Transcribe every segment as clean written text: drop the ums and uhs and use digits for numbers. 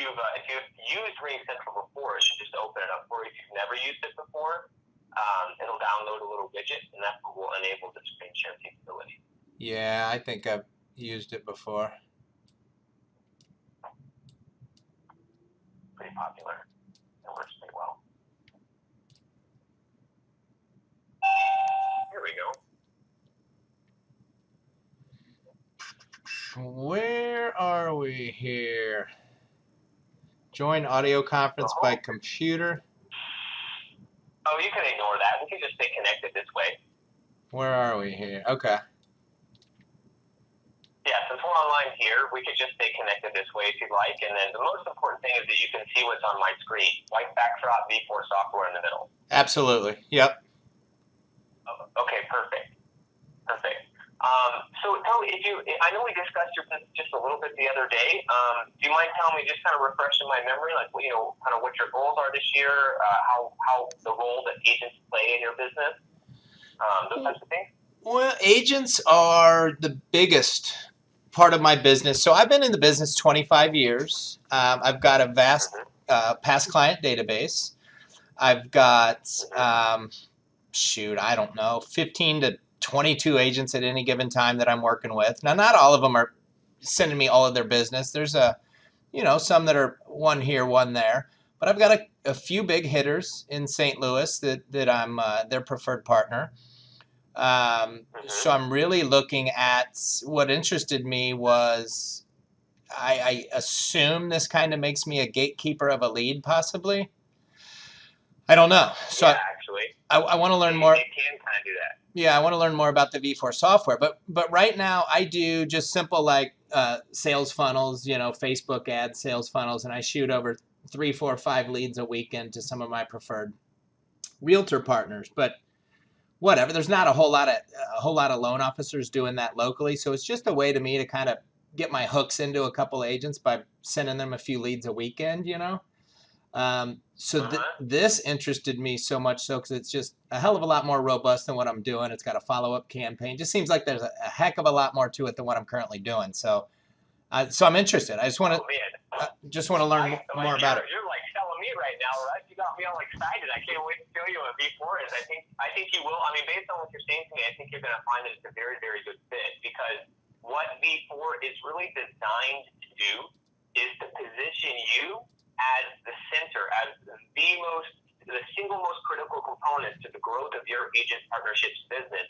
you've used Ring Central before, it should just open it up for you. If you've never used it before, it'll download a little widget, and that's what will enable the screen share capability. Yeah, I think I've used it before. Pretty popular. It works pretty well. Here we go. Where are we here? Join audio conference by computer. Oh, you can ignore that. We can just stay connected this way. Where are we here? Okay. Yeah, since we're online here, we could just stay connected this way if you'd like. And then the most important thing is that you can see what's on my screen. White backdrop, V4Software in the middle. Absolutely. Yep. Okay, perfect. Perfect. So tell me, I know we discussed your business just a little bit the other day. Do you mind telling me, just kind of refreshing my memory, like, kind of what your goals are this year, how the role that agents play in your business, those types of things? Well, agents are the biggest part of my business. So I've been in the business 25 years. I've got a vast past client database. I've got, I don't know, 15 to 22 agents at any given time that I'm working with. Now, not all of them are sending me all of their business. There's some that are one here, one there. But I've got a few big hitters in St. Louis that I'm their preferred partner. So I'm really looking at what interested me was I assume this kind of makes me a gatekeeper of a lead, possibly. I don't know. So yeah, actually, I want to learn more. You can kind of do that. Yeah, I want to learn more about the V4Software. But right now I do just simple like sales funnels, Facebook ads, sales funnels, and I shoot over 3, 4, 5 leads a weekend to some of my preferred realtor partners. But whatever, there's not a whole lot of loan officers doing that locally, so it's just a way to me to kind of get my hooks into a couple agents by sending them a few leads a weekend, This interested me so much so because it's just a hell of a lot more robust than what I'm doing. It's got a follow-up campaign. Just seems like there's a heck of a lot more to it than what I'm currently doing. So I'm interested. I just want to learn more about it. You're like telling me right now, right? You got me all excited. I can't wait to show you what V4 is. I think you will. I mean, based on what you're saying to me, I think you're going to find that it's a very, very good fit, because what V4 is really designed to do is to position you as the center, as the single most critical component to the growth of your agent partnerships business,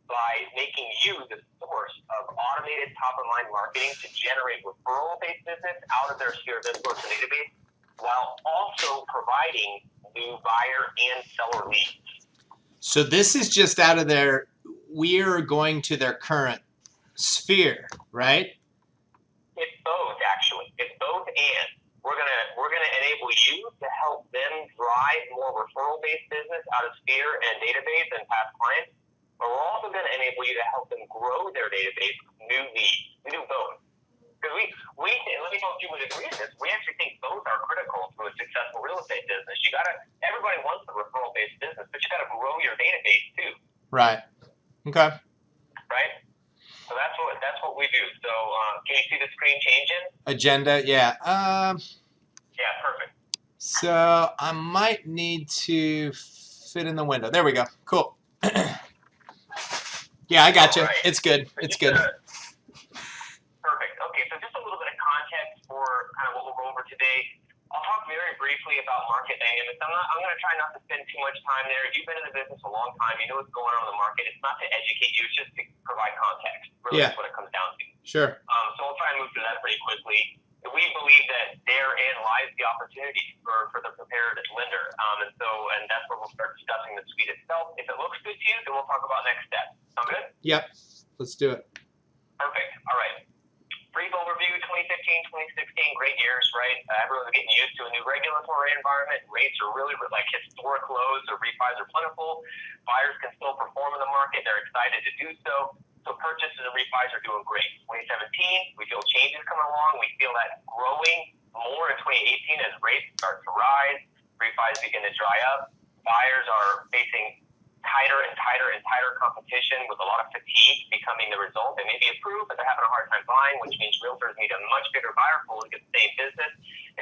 by making you the source of automated top-of-mind marketing to generate referral-based business out of their sphere of influence and database, while also providing new buyer and seller leads. So this is just out of we're going to their current sphere, right? It's both, actually. It's both and. We're gonna enable you to help them drive more referral-based business out of sphere and database and past clients. But we're also going to enable you to help them grow their database with new leads. We do both. Because let me know if you would agree with this, we actually think both are critical to a successful real estate business. Everybody wants a referral-based business, but you got to grow your database too. Right. Okay. Right? So that's what we do. So can you see the screen changing? Agenda, yeah. Yeah, perfect. So I might need to fit in the window. There we go. Cool. Yeah, I got you. Right. It's good. It's good. Perfect. Okay, so just a little bit of context for kind of what we'll go over today. I'll talk very briefly about market dynamics. I'm going to try not to spend too much time there. You've been in the business a long time. You know what's going on in the market. It's not to educate you. It's just to provide context. Really, that's what it comes down to. Sure. So I'll try and move through that pretty quickly. We believe that therein lies the opportunity for the prepared lender. And that's where we'll start discussing the suite itself. If it looks good to you, then we'll talk about next steps. Sound good? Yep. Let's do it. Perfect. All right. Brief overview, 2015, 2016, great years, right? Everyone's getting used to a new regulatory environment. Rates are really like historic lows, so refis are plentiful. Buyers can still perform in the market. They're excited to do so. So purchases and refis are doing great. 2017, we feel changes coming along. We feel that growing more in 2018 as rates start to rise, refis begin to dry up. Buyers are facing tighter and tighter and tighter competition with a lot of fatigue becoming the result. They may be approved, but they're having a hard time buying, which means realtors need a much bigger buyer pool to get the same business.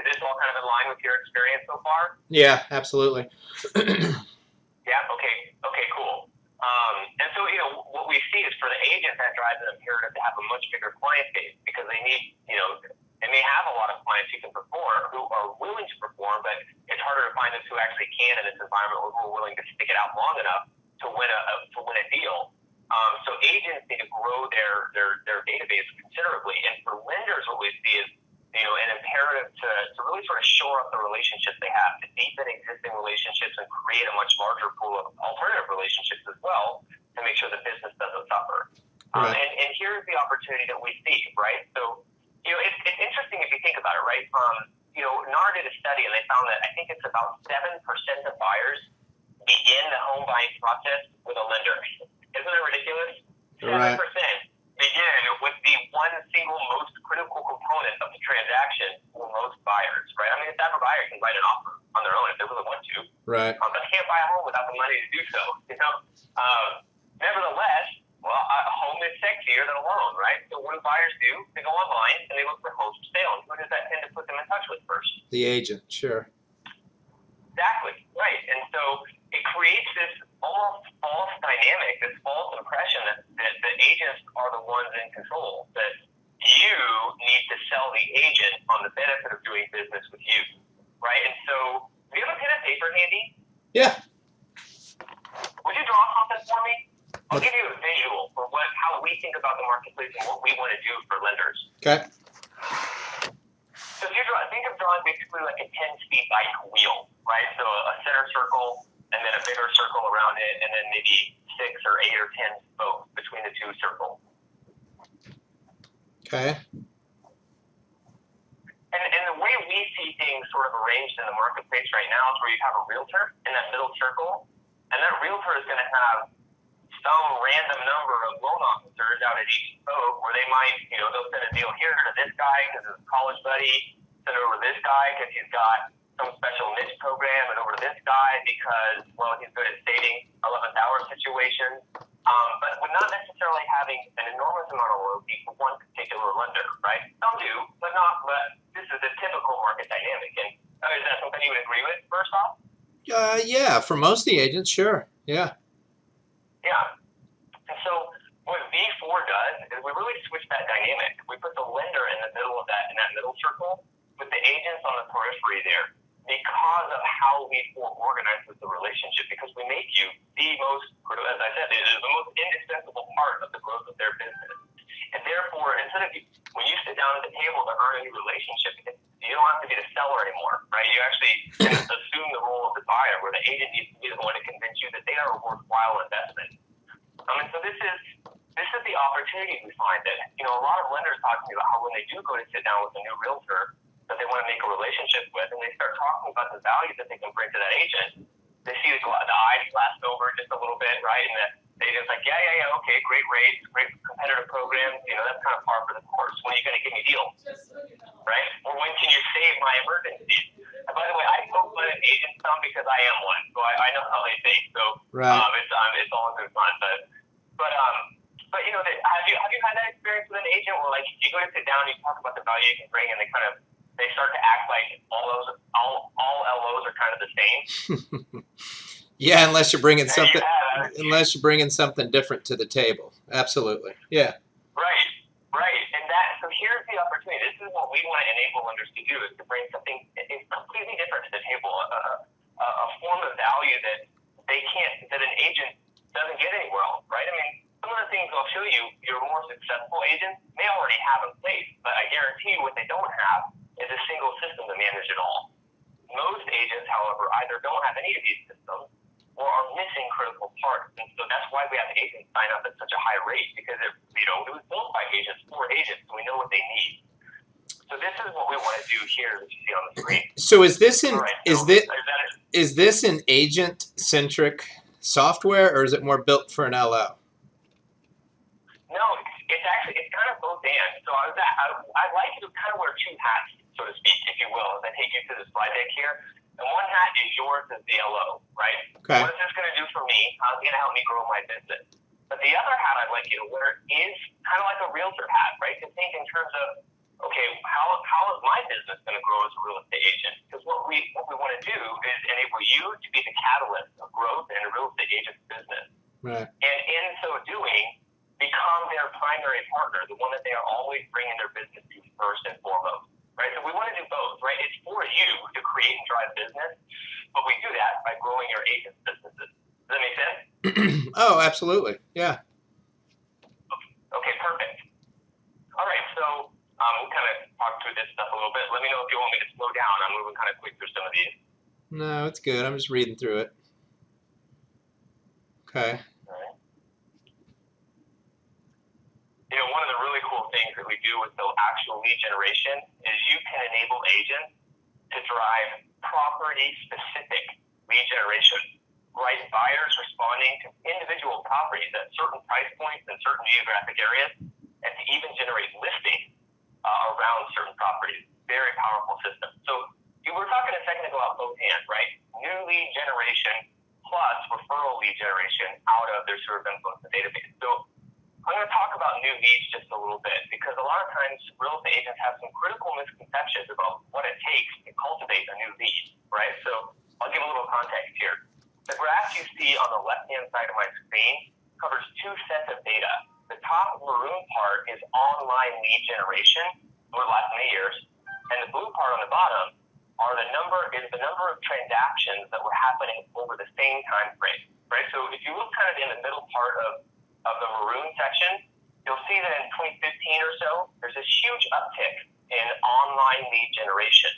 Is this all kind of in line with your experience so far? Yeah, absolutely. Yeah. Okay. Cool. And so, what we see is for the agent that drives an imperative to have a much bigger client base because they need, they may have a lot of clients who can perform, who are willing to perform, but it's harder to find those who actually can in this environment or who are willing to stick it out long enough to win a deal. So agents need to grow their database considerably. And for lenders, what we see is, an imperative to really sort of shore up the relationships they have, to deepen existing relationships and create a much larger pool of alternative relationships as well to make sure the business doesn't suffer. Right. And here's the opportunity that we see, right? So, it's interesting if you think about it, right? NAR did a study and they found that I think it's about 7% of buyers begin the home buying process with a lender. Isn't it ridiculous? 7% begin with the one single most critical component of the transaction for most buyers, right? I mean, the average buyer can write an offer on their own if they really want to. Right. But they can't buy a home without the money to do so, Nevertheless, a home is sexier than a loan, right? So what do buyers do? They go online and they look for homes for sale. And who does that tend to put them in touch with first? The agent, sure. Exactly, right. And so it creates this almost false dynamic, this false impression that the agents are the ones in control, that you need to sell the agent on the benefit of doing business with you, right? And so, do you have a pen and paper handy? Yeah. Would you draw something for me? I'll give you a visual for how we think about the marketplace and what we want to do for lenders. Okay. So if you think of drawing basically like a 10-speed bike wheel, right? So a center circle and then a bigger circle around it, and then maybe 6 or 8 or 10 spokes between the two circles. Okay. And the way we see things sort of arranged in the marketplace right now is where you have a realtor in that middle circle, and that realtor is going to have some random number of loan officers out at each spoke where they might, they'll send a deal here to this guy because it's a college buddy, send it over to this guy because he's got some special niche program, and over to this guy because, well, he's good at stating 11th hour situations, but we're not necessarily having an enormous amount of loyalty for one particular lender, right? Some do, but this is the typical market dynamic. And is that something you would agree with, first off? Yeah, for most of the agents, sure. Yeah. Yeah. And so what V4 does is we really switch that dynamic. We put the lender in the middle of that, in that middle circle, with the agents on the periphery there, because of how V4 organizes the relationship, because we make you the most, as I said, it is the most indispensable part of the growth of their business. And therefore, instead of when you sit down at the table to earn a new relationship, you don't have to be the seller anymore, right? You actually can assume the role of the buyer, where the agent needs to be the one to convince you that they are a worthwhile investment. And so this is the opportunity we find that, a lot of lenders talk to me about how when they do go to sit down with a new realtor that they want to make a relationship with, and they start talking about the value that they can bring to that agent, they see the eyes glass over just a little bit, right? And the agent's like, yeah, okay, great rates, great competitive programs, that's kind of par for the course. When are you going to give me deals, right? Or when can you save my emergency? And by the way, I poke fun at agents some because I am one, so I know how they think. So right. It's all in good fun, but have you had that experience with an agent where like you go to sit down and you talk about the value you can bring, and they start to act like all LOs are kind of the same? Yeah, unless you're bringing something different to the table. Absolutely. Yeah. Right. And so here's the opportunity. This is what we want to enable lenders to do, is to bring something completely different to the table, a form of value that that an agent doesn't get anywhere else, right? I mean, some of the things I'll show you, your more successful agents may already have in place, but I guarantee you what they don't have is a single system to manage it all. Most agents, however, either don't have any of these systems or are missing critical parts. And so that's why we have agents sign up at such a high rate, because it was built by agents for agents, so we know what they need. So this is what we want to do here, that you see on the screen. So is this an agent-centric software, or is it more built for an LO? No, it's kind of both and. So I'd like you to kind of wear two hats, so to speak, if you will, as I take you to the slide deck here. and one hat is yours as the LO, right? Okay. What is this going to do for me? How's it going to help me grow my business? But the other hat I'd like you to wear is kind of like a realtor hat, right? To think in terms of, okay, how is my business going to grow as a real estate agent? Because what we want to do is enable you to be the catalyst of growth in a real estate agent's business. Right. And in so doing, become their primary partner, the one that they are always bringing their business to first and foremost, right? So we want to do both, right? It's for you to create and drive business, but we do that by growing your agent's businesses. Does that make sense? Oh, absolutely. Yeah. Okay, perfect. All right, so we'll kind of talk through this stuff a little bit. Let me know if you want me to slow down. I'm moving kind of quick through some of these. No, it's good. I'm just reading through it. Okay. All right. You know, one of the really cool things that we do with the actual lead generation is you can enable agents to drive property-specific lead generation, right? Buyers responding to individual properties at certain price points in certain geographic areas, and to even generate listings around certain properties. Very powerful system. So you were talking a second ago about both hands, right? New lead generation plus referral lead generation out of their sphere of influence database. So I'm going to talk about new leads just a little bit, because a lot of times real estate agents have some critical misconceptions about what it takes to cultivate a new lead, right? So I'll give a little context here. The graph you see on the left-hand side of my screen covers two sets of data. The top maroon part is online lead generation over the last many years, and the blue part on the bottom is the number of transactions that were happening over the same time frame, right? So if you look kind of in the middle part of the maroon section, you'll see that in 2015 or so, there's this huge uptick in online lead generation,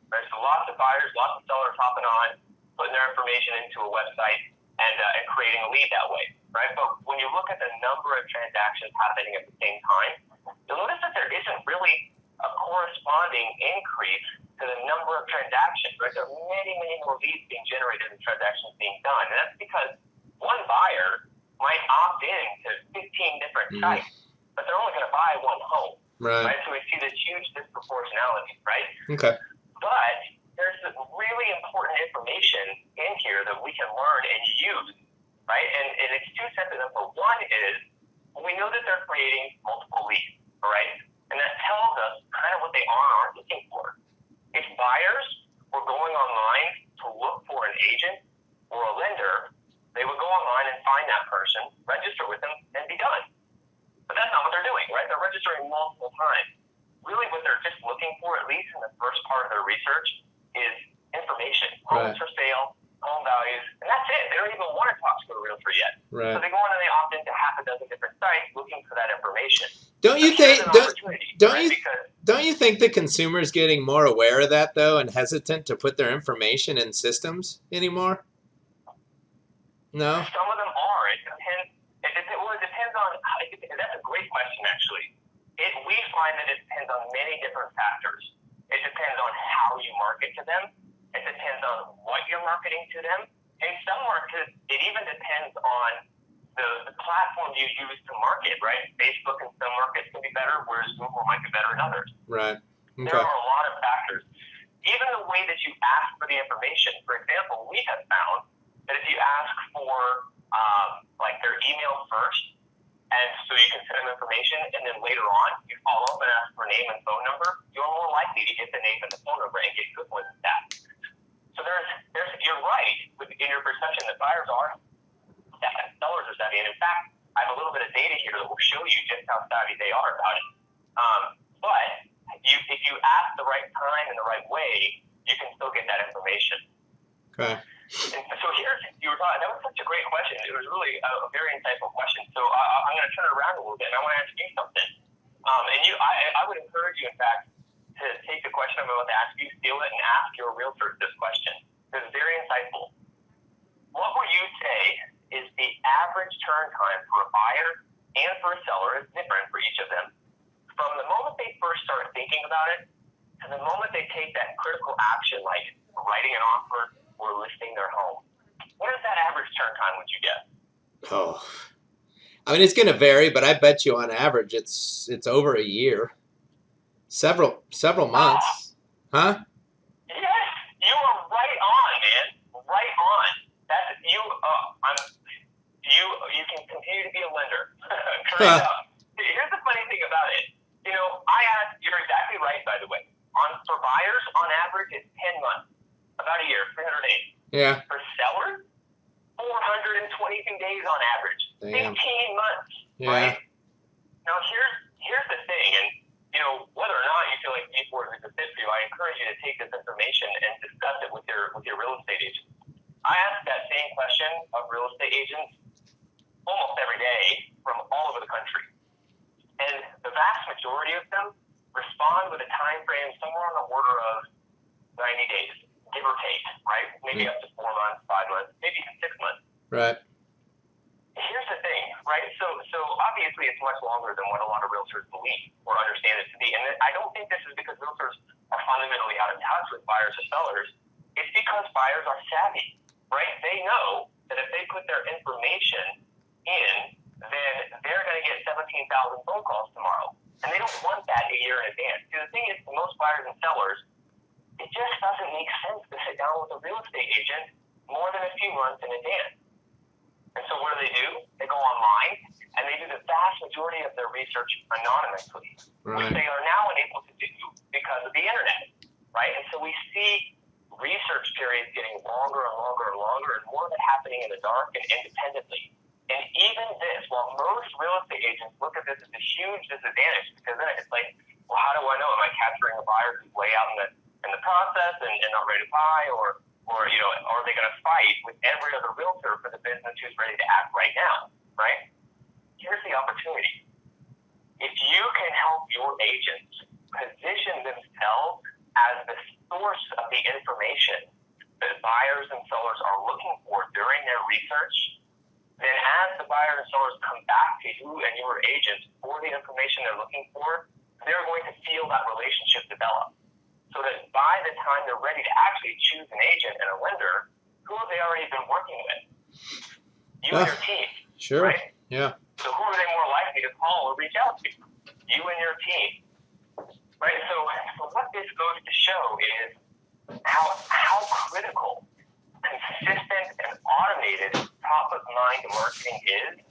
right? So lots of buyers, lots of sellers hopping on, putting their information into a website and creating a lead that way, right? But when you look at the number of transactions happening at the same time, you'll notice that there isn't really a corresponding increase to the number of transactions, right? There are many, many more leads being generated and transactions being done. And that's because one buyer might opt in to 15 different sites, but they're only going to buy one home, right? So we see this huge disproportionality, right? Okay. But there's some really important information in here that we can learn and use, right? And it's two sets of info. One is we know that they're creating multiple leads, all right? And that tells us kind of what they are and aren't looking for. If buyers were going online to look for an agent or a lender, they would go online and find that person, register with them, and be done. But that's not what they're doing, right? They're registering multiple times. Really what they're just looking for, at least in the first part of their research, is information. Homes for sale, home values, and that's it. They don't even want to talk to a realtor yet. Right. So they go in and they opt into half a dozen different sites looking for that information. Don't you think? Because Don't you think the consumer is getting more aware of that though, and hesitant to put their information in systems anymore? No. Some of them are. It depends. It depends on. That's a great question, actually. We find that it depends on many different factors. It depends on how you market to them. It depends on what you're marketing to them. In some markets, it even depends on the platform you use to market, right? Facebook in some markets can be better, whereas Google might be better in others. Right. Okay. There are a lot of factors. Even the way that you ask for the information. For example, we have found that if you ask for like their email first, and so you can send them information, and then later on you follow up and ask for name and phone number, you're more likely to get the name and the phone number and get good ones at that. So you're right in your perception that buyers are savvy, sellers are savvy, and in fact, I have a little bit of data here that will show you just how savvy they are about it. But if you ask the right time and the right way, you can still get that information. Okay. And so you were talking, that was such a great question. It was really a very insightful question. So I'm going to turn it around a little bit, and I want to ask you something. I would encourage you, in fact, to take the question I'm about to ask you, steal it, and ask your realtor this question. It's very insightful. What would you say is the average turn time for a buyer and for a seller is different for each of them, from the moment they first start thinking about it to the moment they take that critical action, like writing an offer or listing their home? What is that average turn time, would you guess? Oh, I mean, it's going to vary, but I bet you on average it's over a year, several months, huh? Yes, you are right on. Straight up. Here's the funny thing about it. I asked, you're exactly right, by the way. For buyers, on average, it's 10 months. About a year, 300 days. Yeah. For sellers, 422 days on average. Damn. 15 months. Yeah. Right? Now, here's the thing, and whether or not you feel like V4 is a fit for you, I encourage you to take this information and discuss it with your real estate agent. I ask that same question of real estate agents almost every day from all over the country. And the vast majority of them respond with a time frame somewhere on the order of 90 days, give or take, right? Maybe up to 4 months, 5 months, maybe even 6 months. Right. Here's the thing, right? So obviously it's much longer than what a lot of realtors believe or understand it to be. And I don't think this is because realtors are fundamentally out of touch with buyers or sellers. It's because buyers are savvy, right? They know that if they put their information in, then they're going to get 17,000 phone calls tomorrow. And they don't want that a year in advance. See, the thing is, for most buyers and sellers, it just doesn't make sense to sit down with a real estate agent more than a few months in advance. And so what do? They go online, and they do the vast majority of their research anonymously, which they are now enabled to do because of the internet, right? And so we see research periods getting longer and longer and longer, and more of it happening in the dark and independently. And even this, while most real estate agents look at this as a huge disadvantage, because then it's like, well, how do I know? Am I capturing a buyer who's way out in the process and not ready to buy, or are they going to fight with every other realtor for the business who's ready to act right now, right? Here's the opportunity. If you can help your agents position themselves as the source of the information that buyers and sellers are looking for during their research, then as the buyers and sellers come back to you and your agents for the information they're looking for, they're going to feel that relationship develop. So that by the time they're ready to actually choose an agent and a lender, who have they already been working with? You and your team. Sure. Right? Yeah. So who are they more likely to call or reach out to? You and your team. Right? So what this goes to show is how critical consistent and automated top-of-mind marketing is.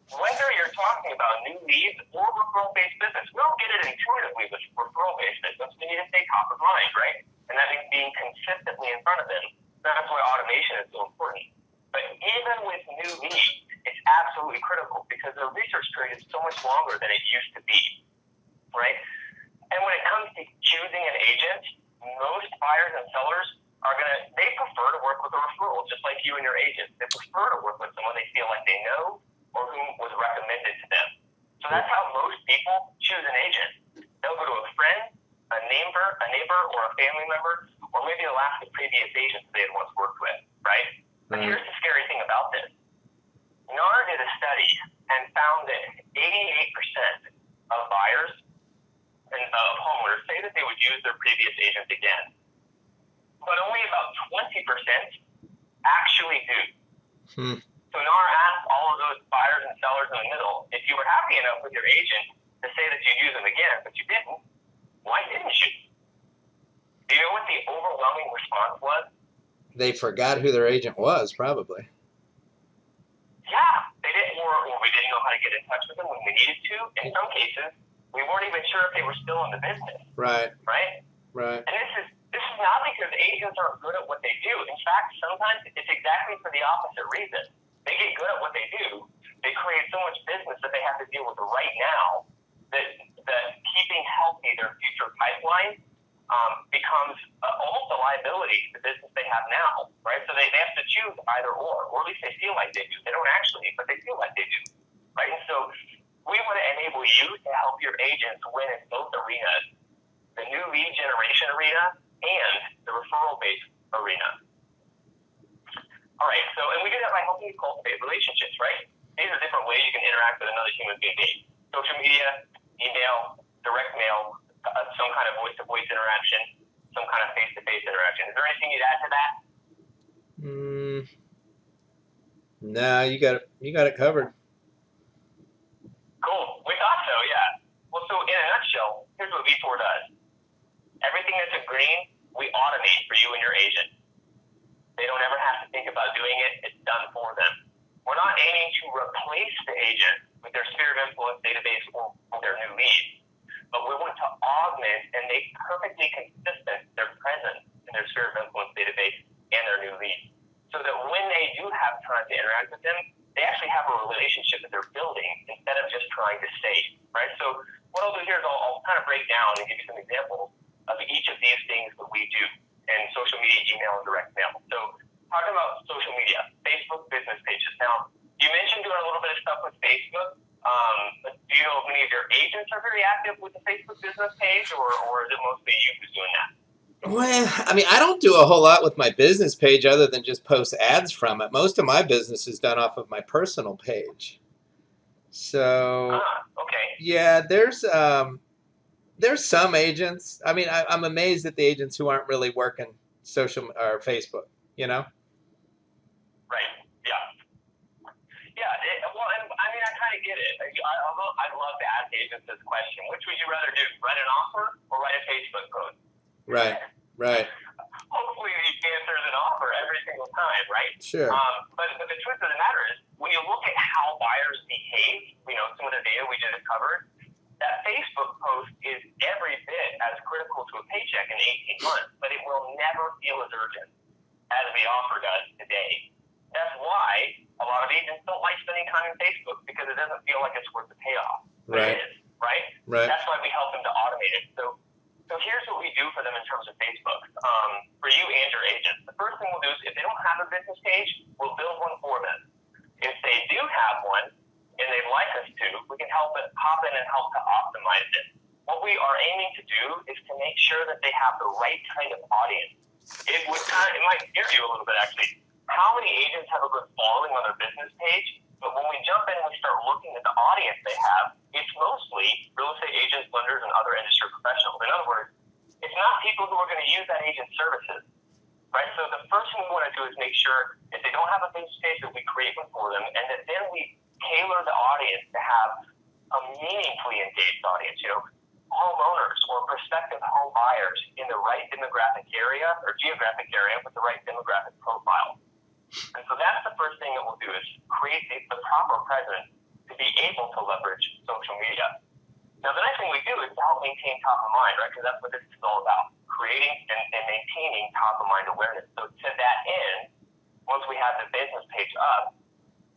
Whether you're talking about new leads or referral-based business, we don't get it intuitively with referral-based business. We need to stay top of mind, right? And that means being consistently in front of them. That's why automation is so important. But even with new leads, it's absolutely critical because the research period is so much longer than it used to be, right? And when it comes to choosing an agent, most buyers and sellers they prefer to work with a referral, just like you and your agent. They prefer to work with someone they feel like they know or who was recommended to them. So that's how most people choose an agent. They'll go to a friend, a neighbor, or a family member, or maybe they'll ask the previous agents they had once worked with, right? But here's the scary thing about this. NAR did a study and found that 88% of buyers and of homeowners say that they would use their previous agent again. But only about 20% actually do. So NAR asked all of those buyers and sellers in the middle, if you were happy enough with your agent to say that you'd use them again, but you didn't, why didn't you? Do you know what the overwhelming response was? They forgot who their agent was, probably. Yeah, they didn't, or we didn't know how to get in touch with them when we needed to. In some cases, we weren't even sure if they were still in the business. Right. Right? Right. And this is not because agents aren't good at what they do. In fact, sometimes it's exactly for the opposite reason. They get good at what they do. They create so much business that they have to deal with right now that keeping healthy their future pipeline becomes almost a liability to the business they have now, right? So they have to choose either or at least they feel like they do. They don't actually, but they feel like they do, right? And so we want to enable you to help your agents win in both arenas, the new lead generation arena and the referral-based arena. All right, and we do that by helping you cultivate relationships, right? These are different ways you can interact with another human being. Social media, email, direct mail, some kind of voice-to-voice interaction, some kind of face-to-face interaction. Is there anything you'd add to that? No, you got it covered. Cool. We thought so, yeah. Well, so in a nutshell, here's what V4 does. Everything that's in green, we automate for you and your agent. They don't ever have to think about doing it. It's done for them. We're not aiming to replace the agent. with their sphere of influence database or their new leads. But we want to augment and make perfectly consistent their presence in their sphere of influence database and their new leads. So that when they do have time to interact with them, they actually have a relationship that they're building instead of just trying to save, right? So what I'll do here is I'll kind of break down and give you some examples of each of these things that we do in social media, email, and direct mail. So talking about social media, Facebook business pages. Now, you mentioned doing a little bit of stuff with Facebook. Do you know if many of your agents are very active with the Facebook business page, or is it mostly you who's doing that? Well, I mean, I don't do a whole lot with my business page other than just post ads from it. Most of my business is done off of my personal page. So, Okay. yeah, there's some agents. I mean, I'm amazed at the agents who aren't really working social or Facebook, you know? Right. Yeah. Yeah. Well, and I mean, I kind of get it. Although I'd love to ask agents this question: which would you rather do, write an offer or write a Facebook post? Right. Right. Hopefully, the answer is an offer every single time, right? Sure. But the truth of the matter is, when you look at how buyers behave, some of the data we just covered, that Facebook post is every bit as critical to a paycheck in 18 months, but it will never feel as urgent as the offer does today. That's why a lot of agents don't like spending time on Facebook, because it doesn't feel like it's worth the payoff. But Right. it is, right? Right. That's why we help them to automate it. So here's what we do for them in terms of Facebook. For you and your agents, the first thing we'll do is, if they don't have a business page, we'll build one for them. If they do have one and they'd like us to, we can hop in and help to optimize it. What we are aiming to do is to make sure that they have the right kind of audience. It might scare you a little bit, actually. How many agents have a good following on their business page? But when we jump in and we start looking at the audience they have, it's mostly real estate agents, lenders, and other industry professionals. In other words, it's not people who are going to use that agent's services, right? So the first thing we want to do is make sure if they don't have a business page, that we create one for them, and that then we tailor the audience to have a meaningfully engaged audience. Homeowners or prospective home buyers in the right demographic area or geographic area with the right demographic profile. And so that's the first thing that we'll do, is create the proper presence to be able to leverage social media. Now, the next thing we do is to help maintain top of mind, right? Because that's what this is all about, creating and maintaining top of mind awareness. So to that end, once we have the business page up,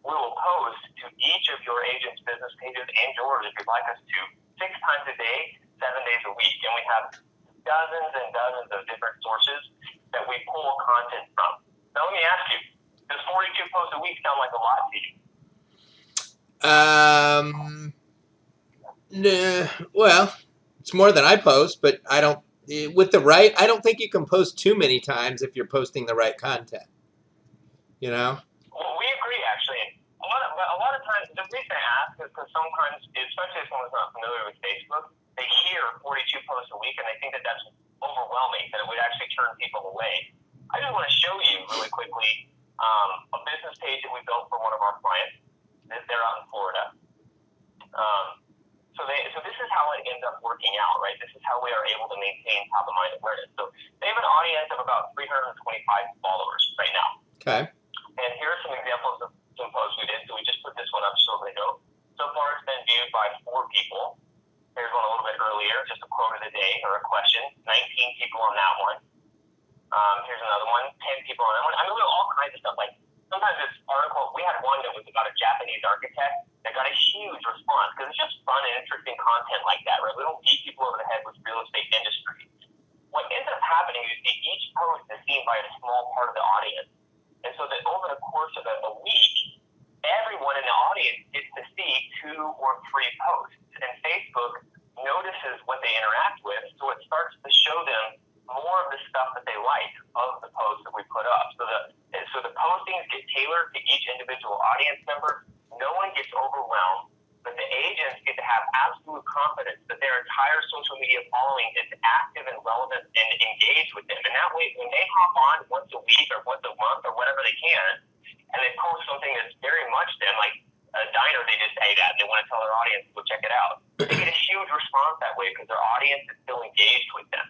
we will post to each of your agents' business pages and yours, if you'd like us to, 6 times a day, 7 days a week. And we have dozens and dozens of different sources that we pull content from. Now, let me ask you, does 42 posts a week sound like a lot to you? Well, it's more than I post, but I don't. I don't think you can post too many times if you're posting the right content. Well, we agree, actually. A lot of times, the reason I ask is because sometimes, especially if someone's not familiar with Facebook, they hear 42 posts a week and they think that that's overwhelming, that it would actually turn people away. I just want to show you really quickly a business page that we built for one of our clients. They're out in Florida. So this is how it ends up working out, right? This is how we are able to maintain top of mind awareness. So they have an audience of about 325 followers right now. Okay. And here are some examples of some posts we did. So we just put this one up shortly ago. So far, it's been viewed by 4 people. Here's one a little bit earlier, just a quote of the day or a question. 19 people on that one. Here's another one. 10 people on that one. I mean, we have all kinds of stuff. Like, sometimes this article, we had one that was about a Japanese architect that got a huge response because it's just fun and interesting content like that, right? We don't beat people over the head with real estate industry. What ends up happening is each post is seen by a small part of the audience. And so that over the course of a week, everyone in the audience gets to see 2 or 3 posts. And Facebook notices what they interact with, so it starts to show them more of the stuff that they like of the posts that we put up. So the postings get tailored to each individual audience member. No one gets overwhelmed, but the agents get to have absolute confidence that their entire social media following is active and relevant and engaged with them. And that way, when they hop on once a week or once a month or whatever they can, and they post something that's very much them, like a diner they just ate at, and they want to tell their audience to go check it out, they get a huge response that way because their audience is still engaged with them.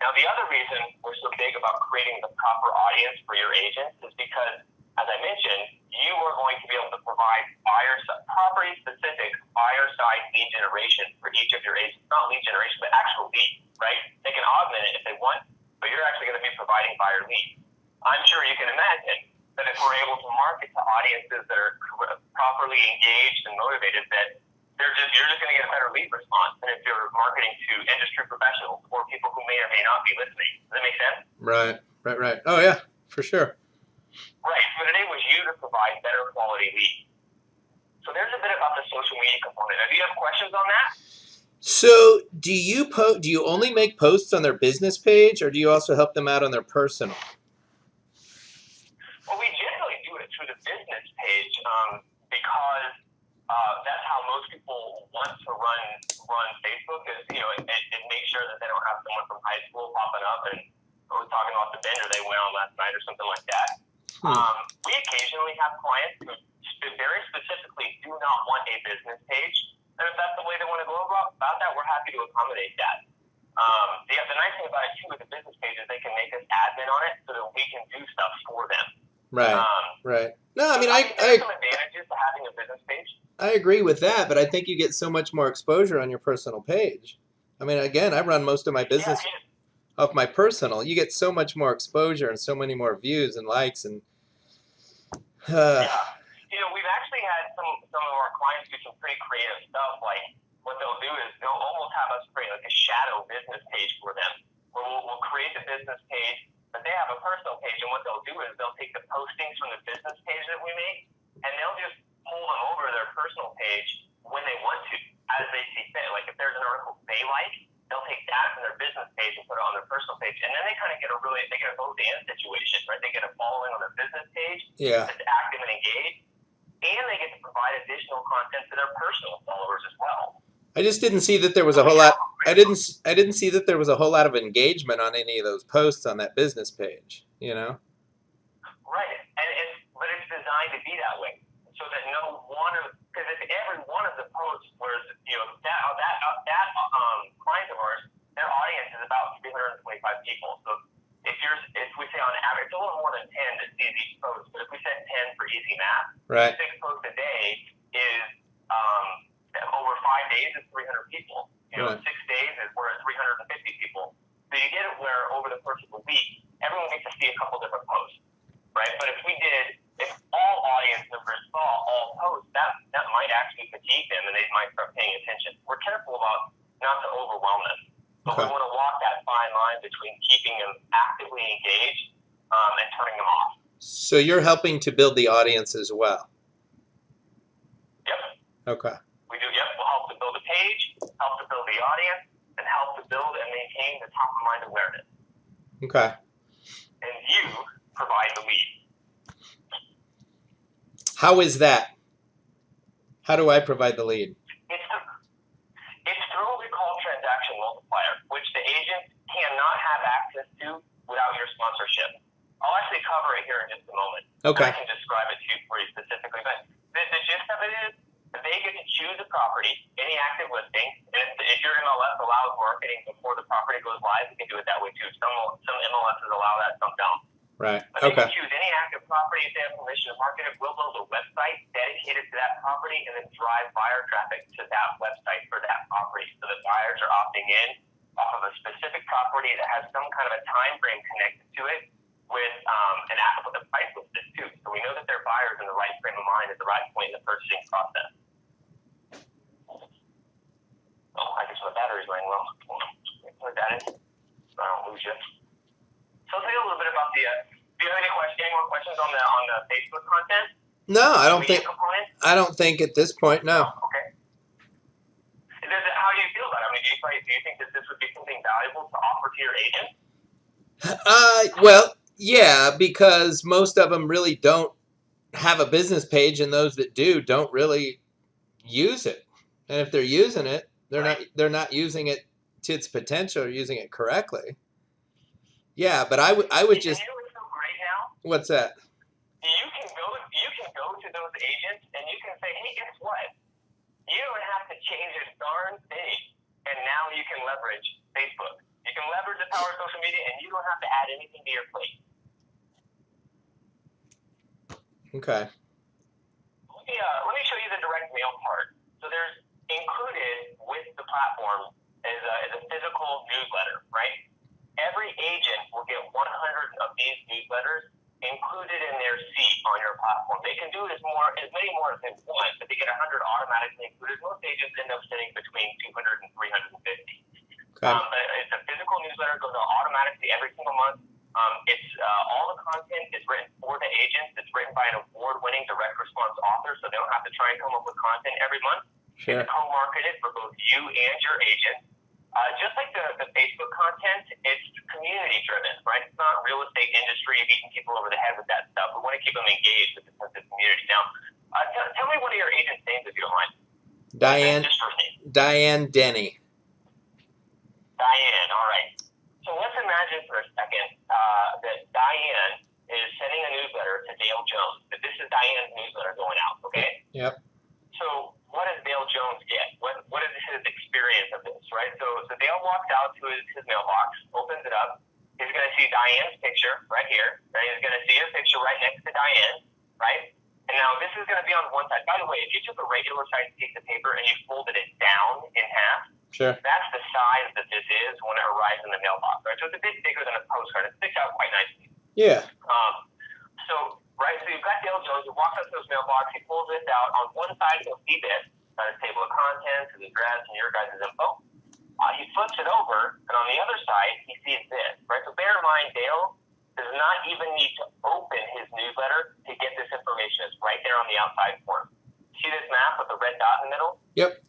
Now, the other reason we're so big about creating the proper audience for your agents is because, as I mentioned, you are going to be able to provide property-specific buyer-side lead generation for each of your agents. Not lead generation, but actual lead, right? They can augment it if they want, but you're actually going to be providing buyer leads. I'm sure you can imagine that if we're able to market to audiences that are properly engaged and motivated, that you're just going to get a better lead response than if you're marketing to industry professionals or people who may or may not be listening. Does that make sense? Right. Oh, yeah, for sure. Right. So today was you to provide better quality leads. So there's a bit about the social media component. Do you have questions on that? So do you only make posts on their business page, or do you also help them out on their personal? Well, we generally do it through the business page because that's how most people want to run Facebook. Is it makes sure that they don't have someone from high school popping up and talking about the bender they went on last night or something like that. We occasionally have clients who very specifically do not want a business page, and if that's the way they want to go about that, we're happy to accommodate that. The nice thing about it too with the business page is they can make us admin on it so that we can do stuff for them. Right. No, I mean, there's some advantages to having a business page. I agree with that, but I think you get so much more exposure on your personal page. I mean, again, I run most of my business off my personal. You get so much more exposure and so many more views and likes and. We've actually had some of our clients do some pretty creative stuff. Like what they'll do is they'll almost have us create like a shadow business page for them, where we'll create the business page, but they have a personal page, and what they'll do is they'll take the postings from the business page that we make, and they'll just pull them over to their personal page when they want to, as they see fit. Like if there's an article they like, they'll take that from their business page and put it on their personal page, and then they kind of get a both and situation, right? They get a following on their business page that's active and engaged, and they get to provide additional content to their personal followers as well. I just didn't see that there was a whole lot. I didn't see that there was a whole lot of engagement on any of those posts on that business page. Right, but it's designed to be that way, so that because if every one of the posts was that client of ours, their audience is about 325 people. So if we say on average, it's a little more than 10 that sees each post, but if we said 10 for easy math, right. 6 posts a day is over 5 days is 300 people. 6 days is we're at 350 people. So you get it where over the course of a week, everyone gets to see a couple different posts, right? But if all audience members saw all posts, that might actually fatigue them and they might start paying attention. We're careful about not to overwhelm them. But we want to walk that fine line between keeping them actively engaged and turning them off. So you're helping to build the audience as well? Yep. Okay. We do, yep. We'll help to build a page, help to build the audience, and help to build and maintain the top-of-mind awareness. Okay. And you provide the lead. How is that? How do I provide the lead? It's through what we call transaction multiplier, which the agent cannot have access to without your sponsorship. I'll actually cover it here in just a moment. Okay. I can describe it to you pretty specifically, but the gist of it is that they get to choose a property, any active listing, and if your MLS allows marketing before the property goes live, you can do it that way too. Some MLSs allow that, some don't. Right. But they can choose any active property if they have permission to market it. We'll build a website dedicated to that property and then drive buyer traffic to that website for that property so that buyers are opting in off of a specific property that has some kind of a time frame connected to it with a price listed too. So we know that they're buyers in the right frame of mind at the right point in the purchasing process. Oh, I guess my battery's running low. Plug that in so I don't lose you. So tell you a little bit about do you have any more questions on the Facebook content? No, I don't think at this point, no. Okay. How do you feel about it? I mean, do you think that this would be something valuable to offer to your agent? Well, yeah, because most of them really don't have a business page, and those that do don't really use it. And if they're using it, they're not using it to its potential or using it correctly. Yeah, but I would just. You know what's so great now? What's that? You can go to those agents and you can say, hey, guess what? You don't have to change a darn thing, and now you can leverage Facebook. You can leverage the power of social media, and you don't have to add anything to your plate. Okay. let me show you the direct mail part. So there's included with the platform is a physical newsletter, right? Every agent will get 100 of these newsletters included in their seat on your platform. They can do as many more as they want, but they get 100 automatically included. Most agents end up sending between 200 and 350. Okay. But it's a physical newsletter, goes out automatically every single month. It's all the content is written for the agents. It's written by an award-winning direct response author, so they don't have to try and come up with content every month. Sure. It's co-marketed for both you and your agent. Just like the Facebook content, it's community-driven, right? It's not real estate industry beating people over the head with that stuff. We want to keep them engaged with the sense of community. Now, tell me one of your agents' names if you don't mind. Just first name. Diane Denny. Diane, all right. So let's imagine for a second that Diane is sending a newsletter to Dale Jones. That this is Diane's newsletter going out, okay? Yep. So what does Dale Jones get? What is his experience of this, right? So Dale walks out to his mailbox, opens it up. He's going to see Diane's picture right here. Right? He's going to see her picture right next to Diane, right? And now this is going to be on one side. By the way, if you took a regular size piece of paper and you folded it down in half, sure, that's the size that this is when it arrives in the mailbox, right? So it's a bit bigger than a postcard. It sticks out quite nicely. Yeah. So you've got Dale Jones, who walks up to his mailbox, he pulls this out. On one side, he'll see this, his table of contents, his address, and your guys' info. He flips it over, and on the other side, he sees this, right? So bear in mind, Dale does not even need to open his newsletter to get this information. It's right there on the outside for him. See this map with the red dot in the middle? Yep.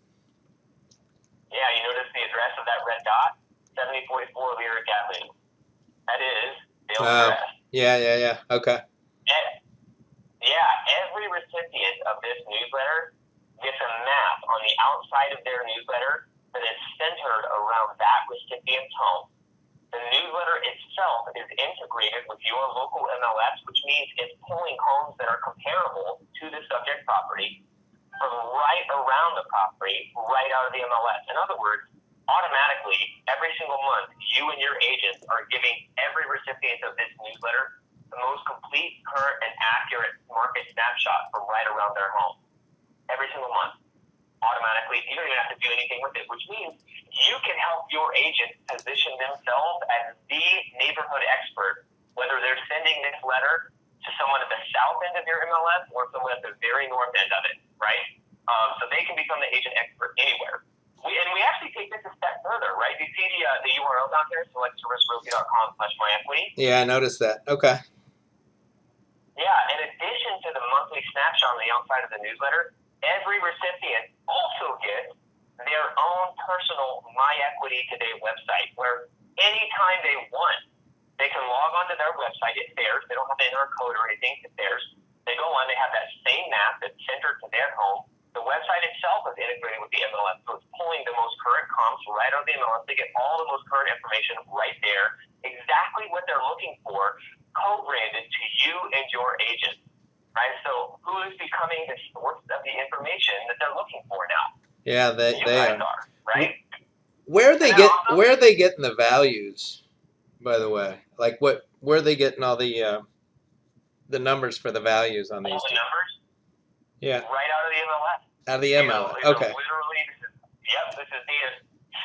Yeah, you notice the address of that red dot? 7044 Lyric Avenue. That is Dale's address. Yeah. Okay. Every recipient of this newsletter gets a map on the outside of their newsletter that is centered around that recipient's home. The newsletter itself is integrated with your local MLS, which means it's pulling homes that are comparable to the subject property from right around the property, right out of the MLS. In other words, automatically, every single month, you and your agents are giving every recipient of this newsletter the most complete, current, and accurate market snapshot from right around their home. Every single month. Automatically, you don't even have to do anything with it, which means you can help your agent position themselves as the neighborhood expert, whether they're sending this letter to someone at the south end of your MLS or someone at the very north end of it, right? So they can become the agent expert anywhere. We actually take this a step further, right? You see the URL down here, selectservicerealty.com/myequity? Yeah, I noticed that. Okay. Yeah, in addition to the monthly snapshot on the outside of the newsletter, every recipient also gets their own personal MyEquity Today website, where anytime they want, they can log onto their website. It's theirs. They don't have to enter a code or anything. It's theirs. They go on. They have that same map that's centered to their home. The website itself is integrated with the MLS, so it's pulling the most current comps right out of the MLS. They get all the most current information right there, exactly what they're looking for, co-branded to you and your agent, right? So who is becoming the source of the information that they're looking for now? Yeah, they are, right? Where are they getting the values, by the way? Like where are they getting all the numbers for the values on these? All the numbers? Yeah. Right out of the MLS. Out of the MLS. Okay. Literally, this is data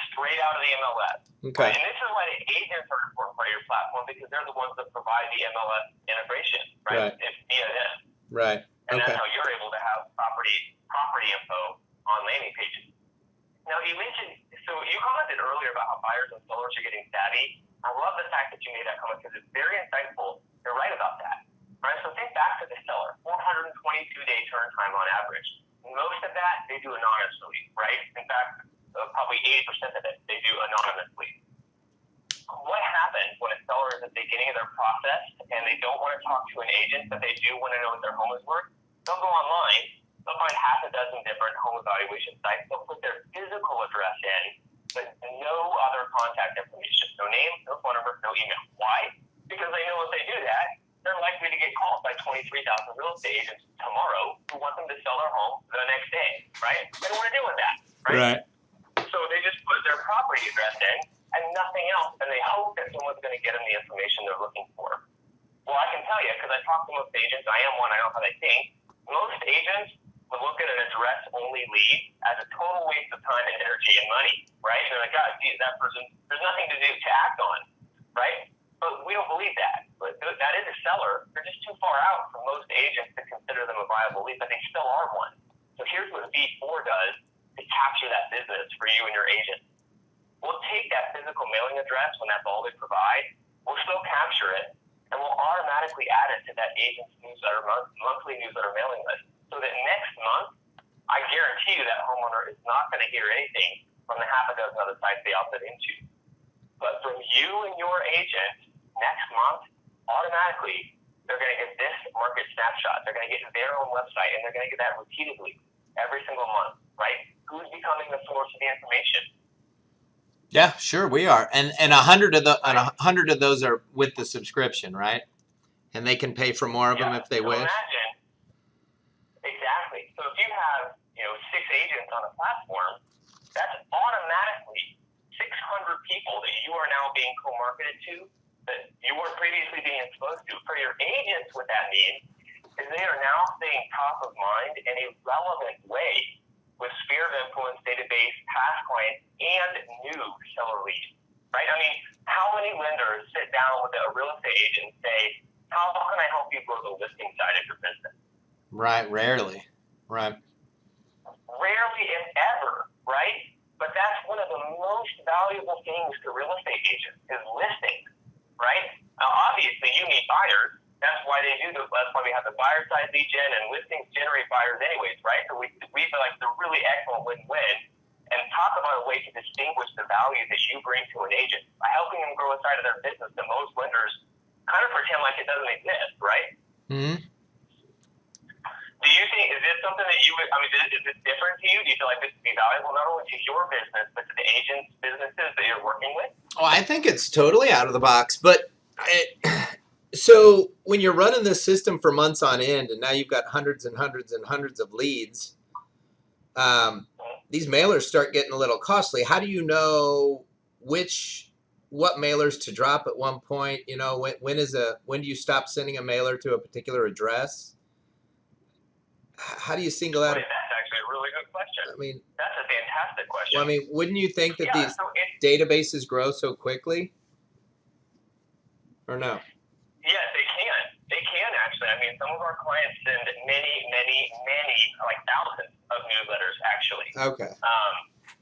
straight out of the MLS. Okay. Right? And this is why the agents are an important part of your platform, because they're the ones that provide the MLS integration, right? It's via them. Right. And Okay. that's how you're able to have property info on landing pages. Now, you mentioned, so you commented earlier about how buyers and sellers are getting savvy. I love the fact that you made that comment because it's very insightful. You're right about that. Right? So think back to the seller, 422-day turn time on average. Most of that, they do anonymously, right? In fact, probably 80% of it, they do anonymously. What happens when a seller is at the beginning of their process and they don't want to talk to an agent, but they do want to know what their home is worth? They'll go online. They'll find half a dozen different home evaluation sites. They'll put their physical address in, but no other contact information. No name, no phone number, no email. Why? Because they know if they do that, they're likely to get called by 23,000 real estate agents tomorrow who want them to sell their home the next day, right? They don't want to deal with that, right? So they just put their property address in and nothing else, and they hope that someone's going to get them the information they're looking for. Well, I can tell you, because I talk to most agents, I am one, I know how they think. Most agents would look at an address-only lead as a total waste of time and energy and money, right? And they're like, God, geez, that person, there's nothing to do to act on, right? But we don't believe that. But that is a seller. They're just too far out for most agents to consider them a viable lead, but they still are one. So here's what V4 does to capture that business for you and your agent. We'll take that physical mailing address when that's all they provide. We'll still capture it, and we'll automatically add it to that agent's newsletter, monthly newsletter mailing list. So that next month, I guarantee you that homeowner is not going to hear anything from the half a dozen other sites they opted into. But from you and your agent, next month, automatically, they're going to get this market snapshot. They're going to get their own website, and they're going to get that repeatedly every single month, right? Who's becoming the source of the information? Yeah, sure, we are, and 100 of those are with the subscription, right? And they can pay for more of them if they wish. Imagine, exactly. So if you have 6 agents on a platform, that's automatically 600 people that you are now being co-marketed to that you weren't previously being exposed to. For your agents, what that means is they are now staying top of mind in a relevant way with sphere of influence database, past clients, and new seller leads, right? I mean, how many lenders sit down with a real estate agent and say, how can I help you grow the listing side of your business? Right, rarely. Right. Rarely, if ever, right? But that's one of the most valuable things to real estate agents is listings, right? Now, obviously, you need buyers. That's why they do. That's why we have the buyer side lead gen, and listings generate buyers anyways, right? So we feel like it's a really excellent win-win. And talk about a way to distinguish the value that you bring to an agent by helping them grow a side of their business that most lenders kind of pretend like it doesn't exist, right? Mm-hmm. Do you think, is this something that you would, I mean, is this different to you? Do you feel like this would be valuable not only to your business, but to the agents' businesses that you're working with? Oh, I think it's totally out of the box, but so when you're running this system for months on end, and now you've got hundreds and hundreds and hundreds of leads, these mailers start getting a little costly. How do you know what mailers to drop at one point? When do you stop sending a mailer to a particular address? How do you single out? That's actually a really good question. I mean, that's a fantastic question. Well, I mean, wouldn't you think that these so databases grow so quickly? Or no? Yes, they can. They can actually. I mean, some of our clients send many, like thousands of newsletters actually. Okay.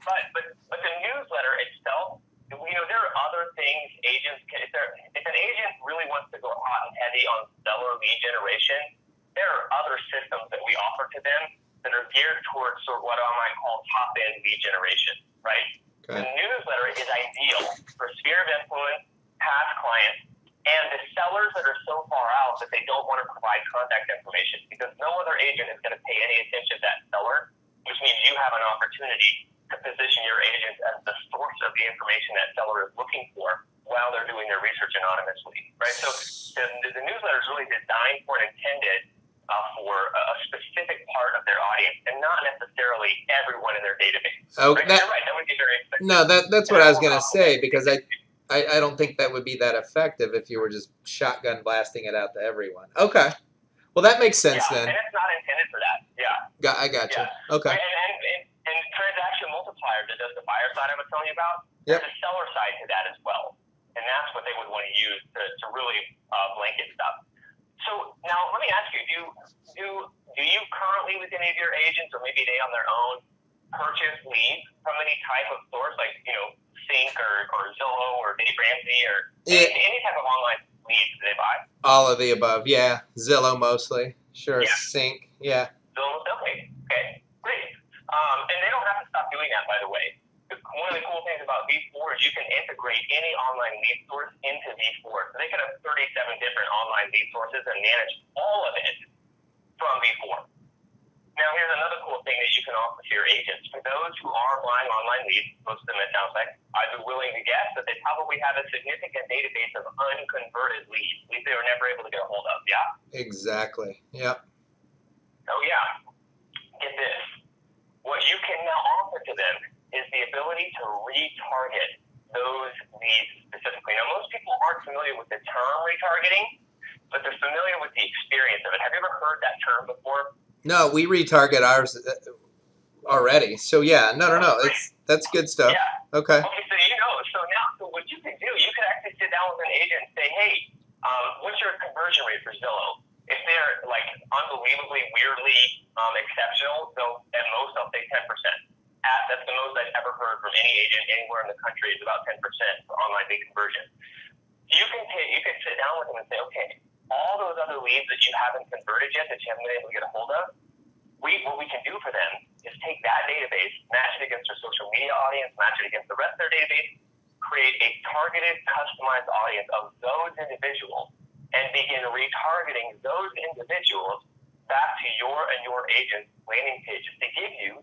But the newsletter itself, there are other things agents can. If an agent really wants to go hot and heavy on seller lead generation, there are other systems that we offer to them that are geared towards sort of what I might call top-end lead generation, right? Okay. The newsletter is ideal for sphere of influence, past clients, and the sellers that are so far out that they don't want to provide contact information because no other agent is going to pay any attention to that seller, which means you have an opportunity to position your agent as the source of the information that seller is looking for while they're doing their research anonymously, right? So the newsletter is really designed for and intended for a specific part of their audience and not necessarily everyone in their database. Oh, right? You're right. That would be very expensive. No, that's what I was going to say because I don't think that would be that effective if you were just shotgun blasting it out to everyone. Okay. Well, that makes sense then. And it's not intended for that. Yeah. I got you. Yeah. Okay. And transaction multiplier that does the buyer side I was telling you about, yep. There's a seller side to that as well. And that's what they would want to use to really blanket stuff. So now let me ask you, do you currently with any of your agents or maybe they on their own purchase leads from any type of source like, Sync or Zillow or Dave Ramsey or any type of online leads do they buy? All of the above, yeah. Zillow mostly. Sure, yeah. Sync, yeah. Zillow, okay, great. And they don't have to stop doing that, by the way. One of the cool things about V4 is you can integrate any online lead source into V4. So they could have 37 different online lead sources and manage all of it from V4. Now, here's another cool thing that you can offer to your agents. For those who are buying online leads, most of them it sounds like, I'd be willing to guess that they probably have a significant database of unconverted leads they were never able to get a hold of, yeah? Exactly, yep. Oh, yeah. Get this. What you can now offer to them is the ability to retarget those leads specifically. Now, most people aren't familiar with the term retargeting, but they're familiar with the experience of it. Have you ever heard that term before? No, we retarget ours already. So yeah, no. That's good stuff. Yeah. Okay. Okay, so now, what you can do, you can actually sit down with an agent and say, hey, what's your conversion rate for Zillow? If they're like unbelievably weirdly exceptional, at most they'll say 10%. That's the most I've ever heard from any agent anywhere in the country is about 10% for online lead conversion. You can sit down with them and say, okay, all those other leads that you haven't converted yet, that you haven't been able to get a hold of, what we can do for them is take that database, match it against their social media audience, match it against the rest of their database, create a targeted, customized audience of those individuals, and begin retargeting those individuals back to your and your agent's landing pages to give you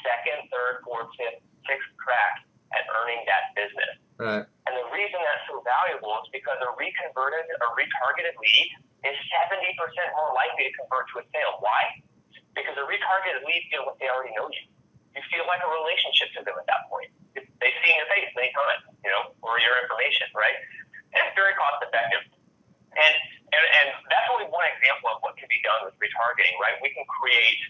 second, third, fourth, fifth, sixth crack at earning that business. Right. And the reason that's so valuable is because a retargeted lead is 70% more likely to convert to a sale. Why? Because a retargeted lead feels like they already know you. You feel like a relationship to them at that point. They've seen your face many times, or your information, right? And it's very cost effective. And that's only one example of what can be done with retargeting, right? We can create,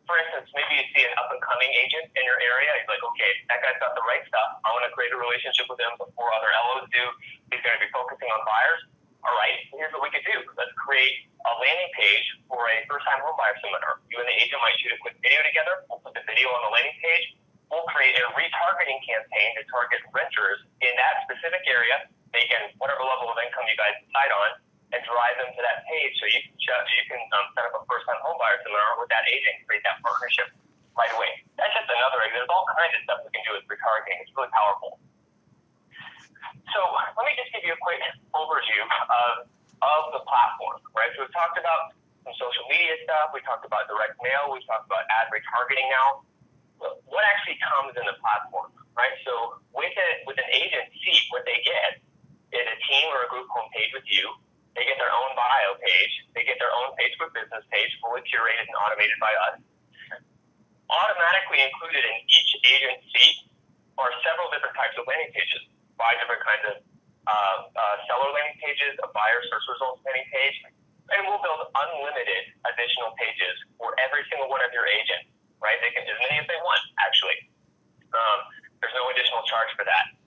for instance, maybe you see an up-and-coming agent in your area. He's like, okay, that guy's got the right stuff. I want to create a relationship with him before other LOs do. He's going to be focusing on buyers. All right, here's what we could do. Let's create a landing page for a first-time home buyer seminar. You and the agent might shoot a quick video together. We'll put the video on the landing page. We'll create a retargeting campaign to target renters in that specific area. They can, whatever level of income you guys decide on, and drive them to that page so you can set up a first-time home buyer seminar with that agent, create that partnership right away. That's just another. There's all kinds of stuff we can do with retargeting. It's really powerful. So let me just give you a quick overview of the platform, right? So we've talked about some social media stuff. We talked about direct mail. We talked about ad retargeting now. What actually comes in the platform, right? So with an agency, what they get is a team or a group homepage with you. They get their own bio page. They get their own Facebook business page, fully curated and automated by us. Automatically included in each agency are several different types of landing pages. 5 different kinds of seller landing pages, a buyer search results landing page, and we'll build unlimited additional pages for every single one of your agents, right? They can do as many as they want, actually. There's no additional charge for that.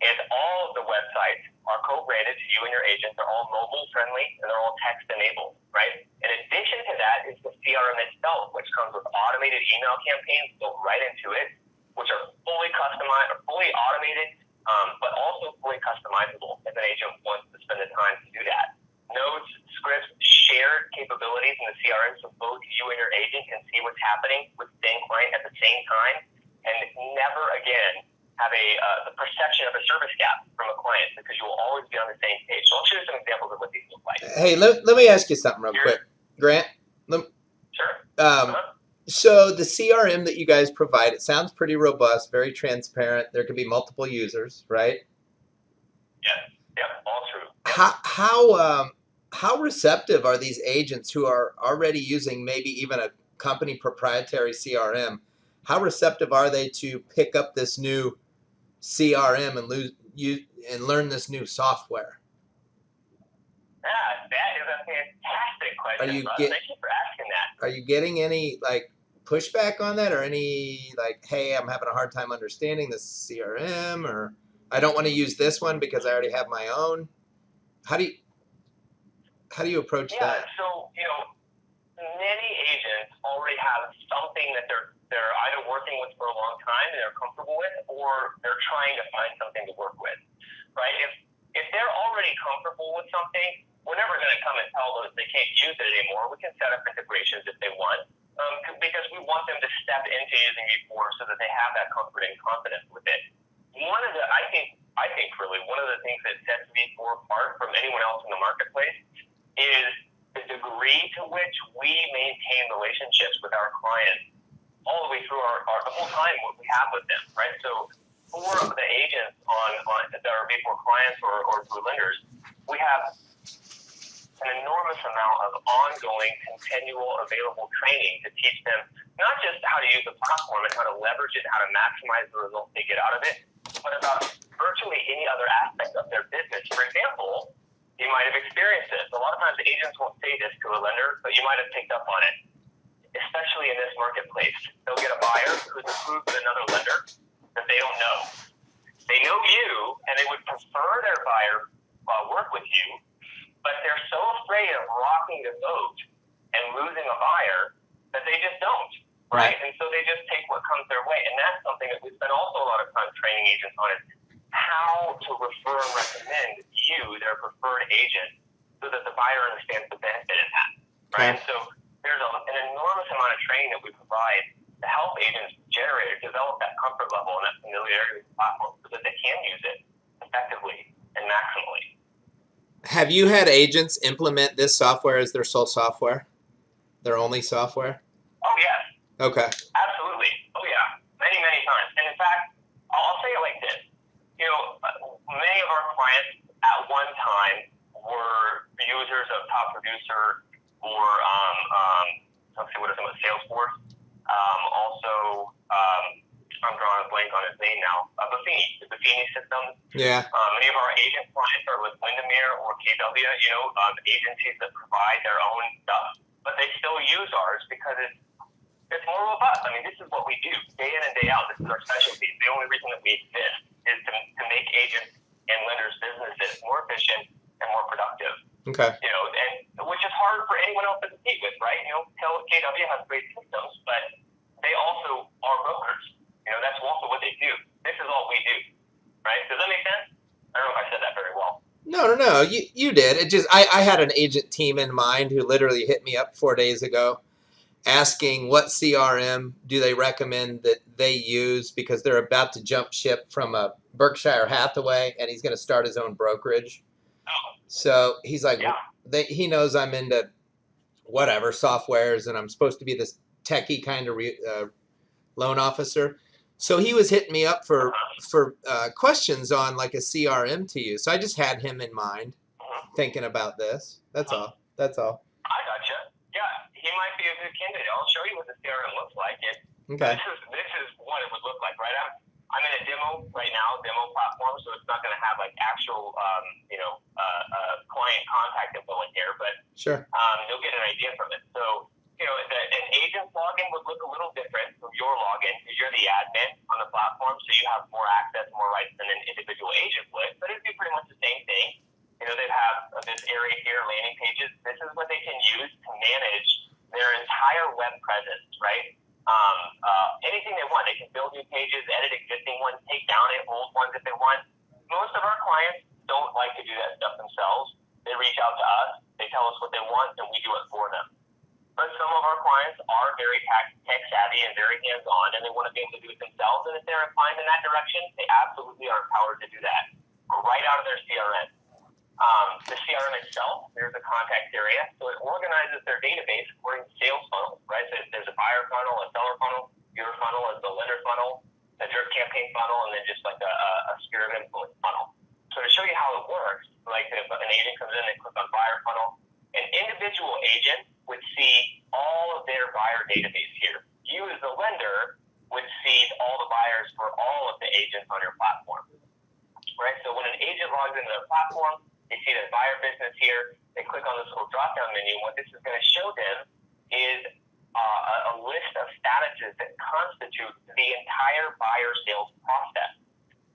And all of the websites are co-branded to you and your agents. They're all mobile friendly and they're all text enabled, right? In addition to that is the CRM itself, which comes with automated email campaigns built right into it, which are fully customized or fully automated, but also fully customizable if an agent wants to spend the time to do that. Notes, scripts, shared capabilities in the CRM so both you and your agent can see what's happening with the same client at the same time, and never again have the perception of a service gap from a client because you will always be on the same page. So I'll show you some examples of what these look like. Hey, let me ask you something real quick, Grant. Sure. So the CRM that you guys provide, it sounds pretty robust, very transparent. There could be multiple users, right? Yep, all true. How receptive are these agents who are already using maybe even a company proprietary CRM? How receptive are they to pick up this new CRM and learn this new software? That is a fantastic question, Russ. Thank you for asking that. Are you getting any pushback on that, or any hey, I'm having a hard time understanding this CRM, or I don't want to use this one because I already have my own? How do you approach that? Yeah, so many agents already have something that they're either working with for a long time and they're comfortable with, or they're trying to find something to work with, right? If they're already comfortable with something, we're never going to come and tell them they can't use it anymore. We can set up integrations if they want, because we want them to step into using V4 so that they have that comfort and confidence with it. I think really one of the things that sets V4 apart from anyone else in the marketplace is the degree to which we maintain relationships with our clients all the way through the whole time what we have with them, right? So for the agents that are V4 clients or through lenders, we have an enormous amount of ongoing, continual, available training to teach them not just how to use the platform and how to leverage it, how to maximize the results they get out of it, but about virtually any other aspect of their business. For example, might have experienced this. A lot of times agents won't say this to a lender, but you might have picked up on it. Especially in this marketplace, they'll get a buyer who's approved with another lender that they don't know. They know you, and they would prefer their buyer work with you, but they're so afraid of rocking the boat and losing a buyer that they just don't, right? And so they just take what comes their way, and that's something that we spend also a lot of time training agents on is how to refer and recommend you, their preferred agent, so that the buyer understands the benefit in that, right? And so there's an enormous amount of training that we provide to help agents generate or develop that comfort level and that familiarity with the platform so that they can use it effectively and maximally. Have you had agents implement this software as their sole software, their only software? Oh, yes. Okay. Absolutely. Oh, yeah. Many, many times. And in fact, I'll say it like this. You know, many of our clients at one time were users of Top Producer or, let's see, what is it, Salesforce. Also, I'm drawing a blank on his name now. Buffini, the Buffini system. Yeah. Many of our agent clients are with Windermere or KW, agencies that provide their own stuff, but they still use ours because it's more robust. I mean, this is what we do day in and day out. This is our specialty. The only reason that we exist is to make agents and lenders' businesses more efficient and more productive. Okay. You know, and which is hard for anyone else to compete with, right? You know, KW has great systems, but they also are brokers. You know, that's also what they do. This is all we do, right? Does that make sense? I don't know if I said that very well. No. You did. It just I had an agent team in mind who literally hit me up 4 days ago asking what CRM do they recommend that they use because they're about to jump ship from a Berkshire Hathaway and he's going to start his own brokerage. So he's like, he knows I'm into whatever softwares and I'm supposed to be this techie kind of loan officer. So he was hitting me up for questions on like a CRM to use. So I just had him in mind thinking about this. That's all. I gotcha. Yeah, he might be a good candidate. I'll show you what the CRM looks like. Okay. This is what it would look like, right? I'm in a demo right now, demo platform, so it's not going to have like actual, client contact info in here, but sure. You'll get an idea from it. So, you know, an agent's login would look a little different from your login because you're the admin on the platform, so you have more access, more rights than an individual agent would, but it'd be pretty much the same thing. You know, they'd have this area here, landing pages. This is what they can use to manage their entire web presence, right? Anything they want. They can build new pages, edit existing ones, take down old ones if they want. Most of our clients don't like to do that stuff themselves. They reach out to us, they tell us what they want, and we do it for them. But some of our clients are very tech savvy and very hands-on, and they want to be able to do it themselves. And if they're inclined in that direction, they absolutely are empowered to do that right out of their CRM. The CRM itself, there's a contact area, so it organizes their database according to sales funnels, right? So there's a buyer funnel, a seller funnel, your funnel is the lender funnel, a drip campaign funnel, and then just like a sphere of influence funnel. So to show you how it works, like if an agent comes in, they click on buyer funnel, an individual agent would see all of their buyer database here. You as the lender would see all the buyers for all of the agents on your platform, right? So when an agent logs into their platform, they see the buyer business here, they click on this little drop-down menu, and what this is going to show them is a list of statuses that constitute the entire buyer sales process.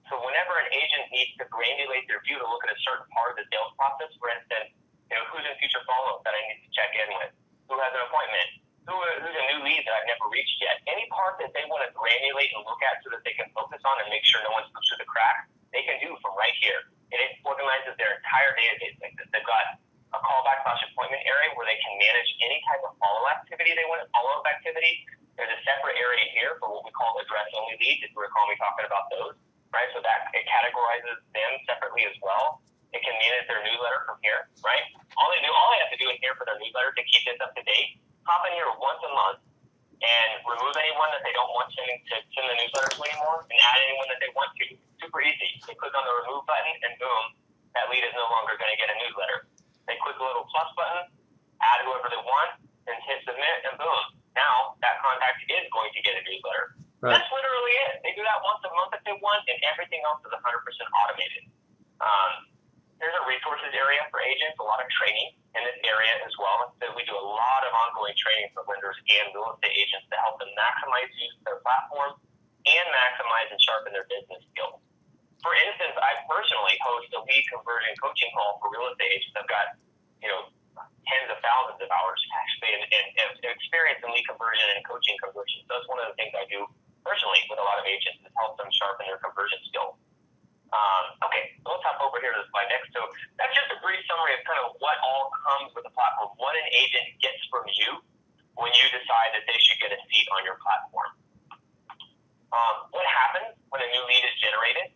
So whenever an agent needs to granulate their view to look at a certain part of the sales process, for instance, you know, who's in future follow-up that I need to check in with, who has an appointment, who's a new lead that I've never reached yet, any part that they want to granulate and look at so that they can focus on and make sure no one slips through the cracks, they can do from right here. And it organizes their entire database like this. They've got a callback/appointment area where they can manage any type of follow-up activity they want, follow-up activity. There's a separate area here for what we call address-only leads, if you recall me talking about those, right? So that it categorizes them separately as well. It can manage their newsletter from here, right? All they have to do in here for their newsletter to keep this up to date, hop in here once a month and remove anyone that they don't want to send the newsletter to anymore and add anyone that they want to. Super easy. They click on the remove button and boom, that lead is no longer going to get a newsletter. They click the little plus button, add whoever they want, and hit submit, and boom, now that contact is going to get a newsletter. Right. That's literally it. They do that once a month if they want, and everything else is 100% automated. There's a resources area for agents, a lot of training in this area as well. So we do a lot of ongoing training for lenders and real estate agents to help them maximize use of their platform and maximize and sharpen their business skills. For instance, I personally host a lead conversion coaching call for real estate agents. I've got, tens of thousands of hours actually and experience in lead conversion and coaching conversion. So that's one of the things I do personally with a lot of agents is help them sharpen their conversion skills. Okay, so let's hop over here to the slide next. So that's just a brief summary of kind of what all comes with the platform, what an agent gets from you when you decide that they should get a seat on your platform. What happens when a new lead is generated?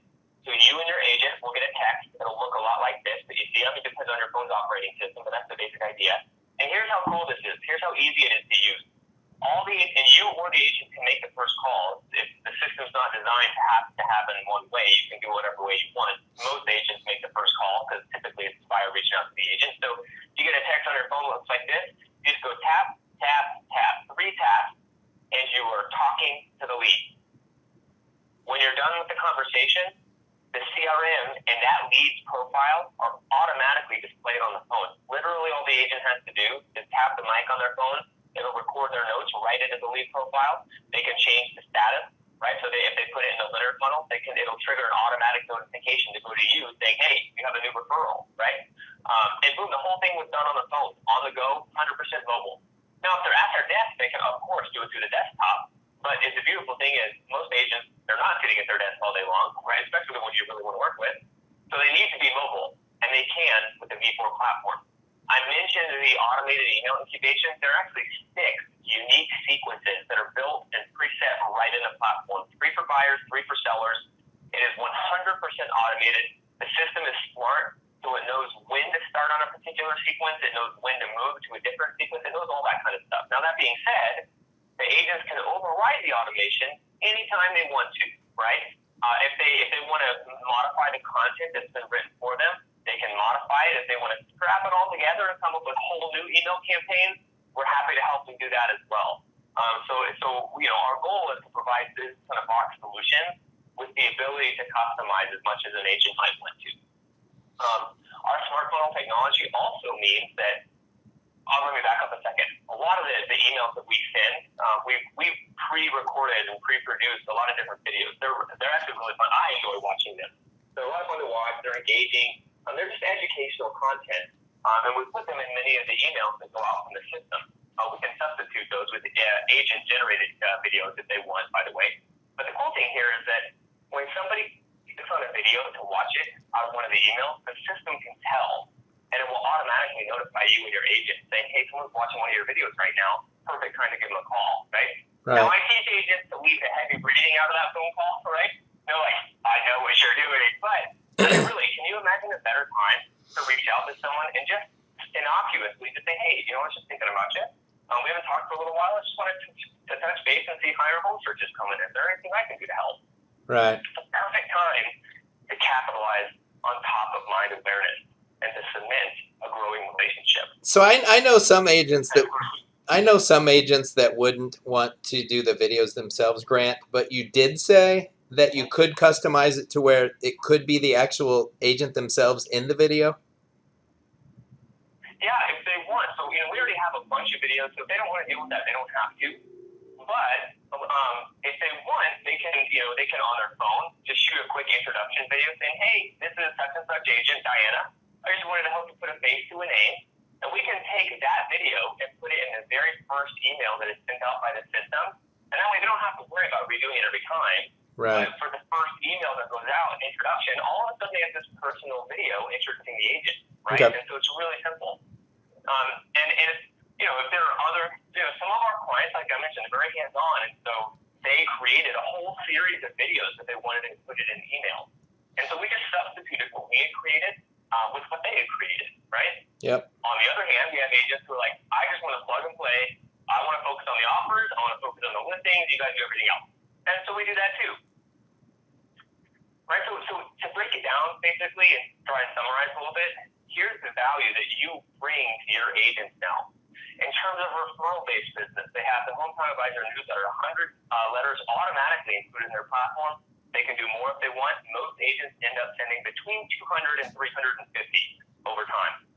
So you and your agent will get a text. It'll look a lot like this that you see. It depends on your phone's operating system, but that's the basic idea. And here's how cool this is. Here's how easy it is to use. And you or the agent can make the first call. If the system's not designed to happen in one way, you can do whatever way you want. Most agents make the first call because typically it's by reaching out to the agent. So you get a text on your phone that looks like this. You just go tap, tap, tap, 3 taps, and you are talking to the lead. When you're done with the conversation, the CRM and that lead's profile are automatically displayed on the phone. Literally all the agent has to do is tap the mic on their phone. It'll record their notes right into the lead profile. They can change the status, right? So if they put it in the letter funnel, it'll trigger an automatic notification to go to you saying, hey, you have a new referral, right? And boom, the whole thing was done on the phone, on the go, 100% mobile. Now, if they're at their desk, they can, of course, do it through the desktop. But the beautiful thing is most agents, they're not sitting at their desk all day long, right? Especially the ones you really want to work with. So they need to be mobile, and they can with the V4 platform. I mentioned the automated email incubation. There are actually 6 unique sequences that are built and preset right in the platform. 3 for buyers, 3 for sellers. It is 100% automated. The system is smart, so it knows when to start on a particular sequence. It knows when to move to a different sequence. It knows all that kind of stuff. Now, that being said, the agents can override the automation anytime they want to, right? If they want to modify the content that's been written for them, they can modify it. If they want to scrap it all together and come up with whole new email campaigns, we're happy to help them do that as well. Our goal is to provide this kind of box solution with the ability to customize as much as an agent might want to. Our smart funnel technology also means that, let me back up a second. A lot of the emails that we send, we've pre-recorded and pre-produced a lot of different videos. They're actually really fun. I enjoy watching them. They're a lot of fun to watch. They're engaging. They're just educational content. And we put them in many of the emails that go out from the system. We can substitute those with agent-generated videos if they want, by the way. But the cool thing here is that when somebody clicks on a video to watch it out of one of the emails, the system can tell, and it will automatically notify you and your agent saying, hey, someone's watching one of your videos right now. Perfect time to give them a call, right? Now, I teach agents to leave the heavy breathing out of that phone call, right? They're like, I know what you're doing, but really, can you imagine a better time to reach out to someone and just innocuously just say, hey, I was just thinking about you. We haven't talked for a little while. I just wanted to touch base and see how your home search is coming. Is there anything I can do to help? Right. It's the perfect time to capitalize on top of mind awareness and to cement a growing relationship. So I know some agents that wouldn't want to do the videos themselves, Grant, but you did say that you could customize it to where it could be the actual agent themselves in the video? Yeah, if they want. So, we already have a bunch of videos, so if they don't want to deal with that, they don't have to. But if they want, they can on their phone just shoot a quick introduction video saying, hey, this is such and such agent, Diana. I just wanted to help you put a face to a name. And we can take that video and put it in the very first email that is sent out by the system. And that way they don't have to worry about redoing it every time. Right. But for the first email that goes out, introduction, all of a sudden they have this personal video introducing the agent, right? Okay. And so it's really simple. If there are other, some of our clients, like I mentioned, are very hands-on, and so they created a whole series of videos that they wanted to put it in email. And so we just substituted what we had created with what they had created, right? Yep. On the other hand, we have agents who are like, I just want to plug and play. I want to focus on the offers. I want to focus on the listings. You guys do everything else. And so we do that too. Right? So to break it down, basically, and try and summarize a little bit, here's the value that you bring to your agents now. In terms of referral-based business, they have the Hometown Advisor newsletter, 100 letters automatically included in their platform. They can do more if they want. Most agents end up sending between 200 and 350 over time.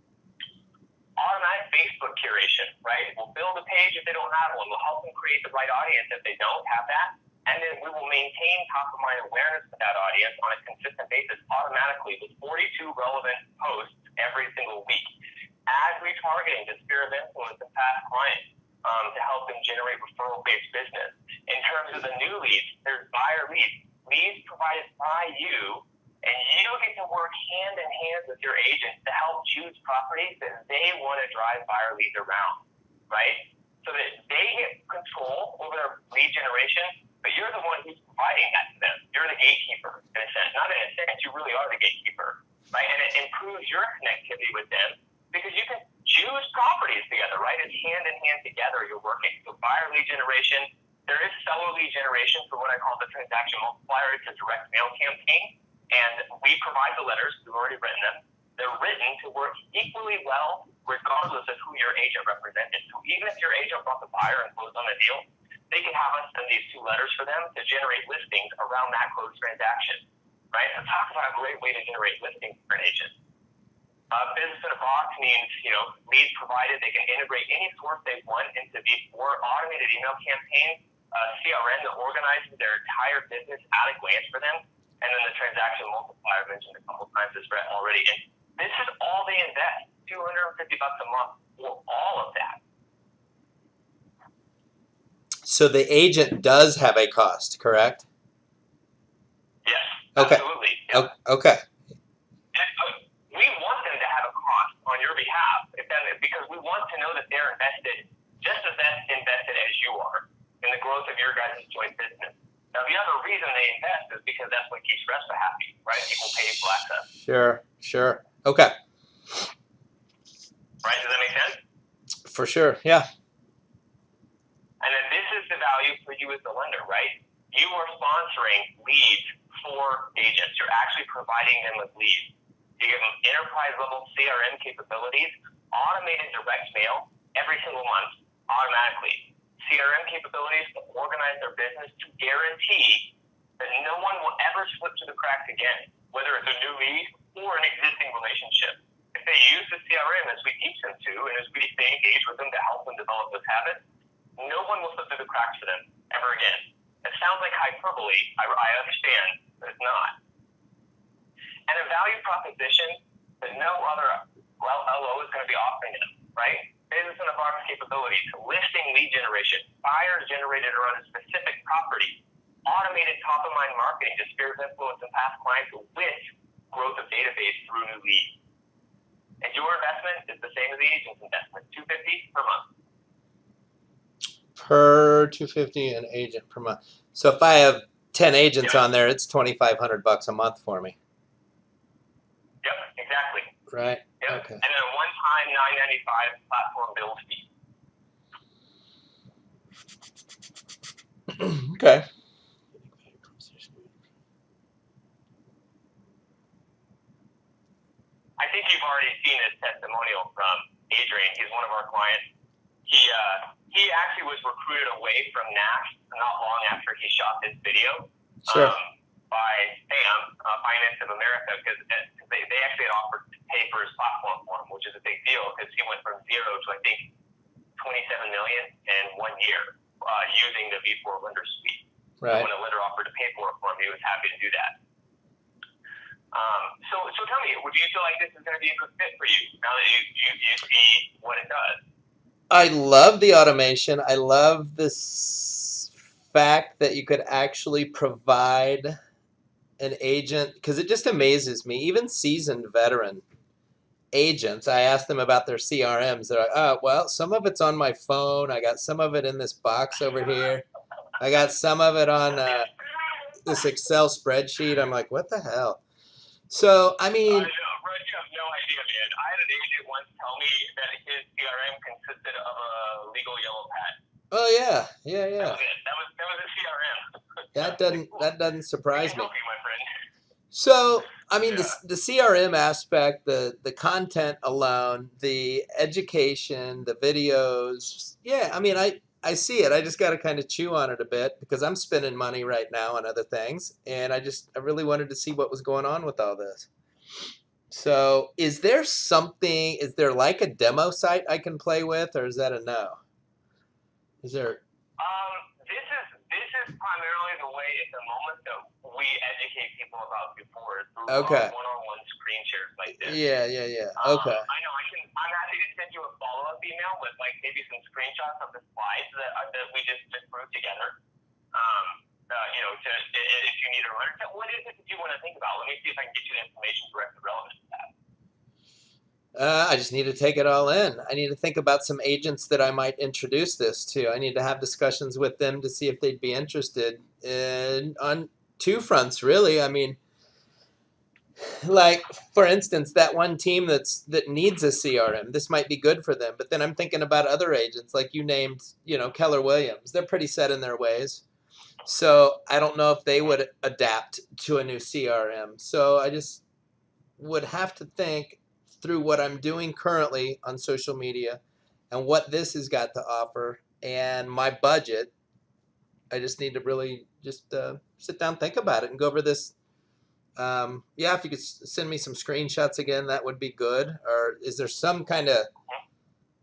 Automatic Facebook curation, right? We'll build a page if they don't have one. We'll help them create the right audience if they don't have that. And then we will maintain top-of-mind awareness for that audience on a consistent basis automatically with 42 relevant posts every single week. As retargeting to sphere of influence and past clients to help them generate referral-based business. In terms of the new leads, there's buyer leads. Leads provided by you, and you get to work hand in hand with your agents to help choose properties that they want to drive buyer leads around, right? So that they get control over their lead generation, but you're the one who's providing that to them. You're the gatekeeper, in a sense. Not in a sense, you really are the gatekeeper, right? And it improves your connectivity with them because you can choose properties together, right? It's hand in hand together you're working. So buyer lead generation, there is seller lead generation for what I call the transaction multiplier. It's a direct mail campaign. And we provide the letters. We've already written them. They're written to work equally well regardless of who your agent represented. So even if your agent brought the buyer and closed on the deal, they can have us send these 2 letters for them to generate listings around that closed transaction, right? So talk about a great way to generate listings for an agent. Business in a box means, leads provided. They can integrate any source they want into V4 automated email campaigns, CRM that organizes their entire business at a glance for them. And then the transaction multiplier mentioned a couple times is already. And this is all they invest, $250 a month for all of that. So the agent does have a cost, correct? Yes, okay. Absolutely. Yep. Okay. And, we want them to have a cost on your behalf because we want to know that they're invested just as invested as you are in the growth of your guys' joint business. Now, the other reason they invest is because that's what keeps RESPA happy, right? People pay for access. Sure. Okay. Right? Does that make sense? For sure, yeah. And then this is the value for you as the lender, right? You are sponsoring leads for agents. You're actually providing them with leads. You give them enterprise-level CRM capabilities, automated direct mail every single month automatically. CRM capabilities to organize their business to guarantee that no one will ever slip through the cracks again, whether it's a new lead or an existing relationship. If they use the CRM as we teach them to, and as we stay engaged with them to help them develop those habits, no one will slip through the cracks for them ever again. It sounds like hyperbole. I understand, but it's not. And a value proposition that no other LO is going to be offering them, right? Business in a box capabilities, listing lead generation, buyers generated around a specific property, automated top-of-mind marketing to sphere of influence and past clients with growth of database through new leads. And your investment is the same as the agent's investment, $250 per month. Per $250 an agent per month. So if I have 10 agents on there, it's $2,500 a month for me. Yep, exactly. Right. Yep. Okay. And then a one-time $9.95 platform build fee. Okay. I think you've already seen this testimonial from Adrian. He's one of our clients. He actually was recruited away from Nash not long after he shot this video. Sure. By SAM, Finance of America, because they actually had offered to pay for his platform for him, which is a big deal because he went from 0 to I think 27 million in 1 year using the V4 lender suite. Right. So when a lender offered to pay for it for him, he was happy to do that. So tell me, would you feel like this is going to be a good fit for you now that you see what it does? I love the automation. I love this fact that you could actually provide an agent, because it just amazes me. Even seasoned veteran agents, I ask them about their CRMs. They're like, oh, well, some of it's on my phone. I got some of it in this box over here. I got some of it on this Excel spreadsheet. I'm like, what the hell? So, I mean... I know, Russ, you have no idea, man. I had an agent once tell me that his CRM consisted of a legal yellow pad. Oh, yeah. That was it. That was a CRM. That doesn't surprise me. Help you, my friend. So, I mean, the CRM aspect, the content alone, the education, the videos. Yeah, I mean, I see it. I just got to kind of chew on it a bit because I'm spending money right now on other things, and I really wanted to see what was going on with all this. So, is there something? Is there like a demo site I can play with, or is that a no? Is there? This is primarily the way at the moment that we educate people about V4 through Okay. one-on-one screen shares like this. Yeah. Okay. I know. I'm happy to send you a follow-up email with like maybe some screenshots of the slides that we just put together. If you need a reminder, what is it that you want to think about? Let me see if I can get you the information directly relevant to that. I just need to take it all in. I need to think about some agents that I might introduce this to. I need to have discussions with them to see if they'd be interested on two fronts, really. I mean, like for instance, that one team that needs a CRM, this might be good for them. But then I'm thinking about other agents, like you named, Keller Williams. They're pretty set in their ways, so I don't know if they would adapt to a new CRM. So I just would have to think through what I'm doing currently on social media and what this has got to offer and my budget. I just need to really just sit down, think about it, and go over this. Yeah, if you could send me some screenshots again, that would be good. Or is there some kind of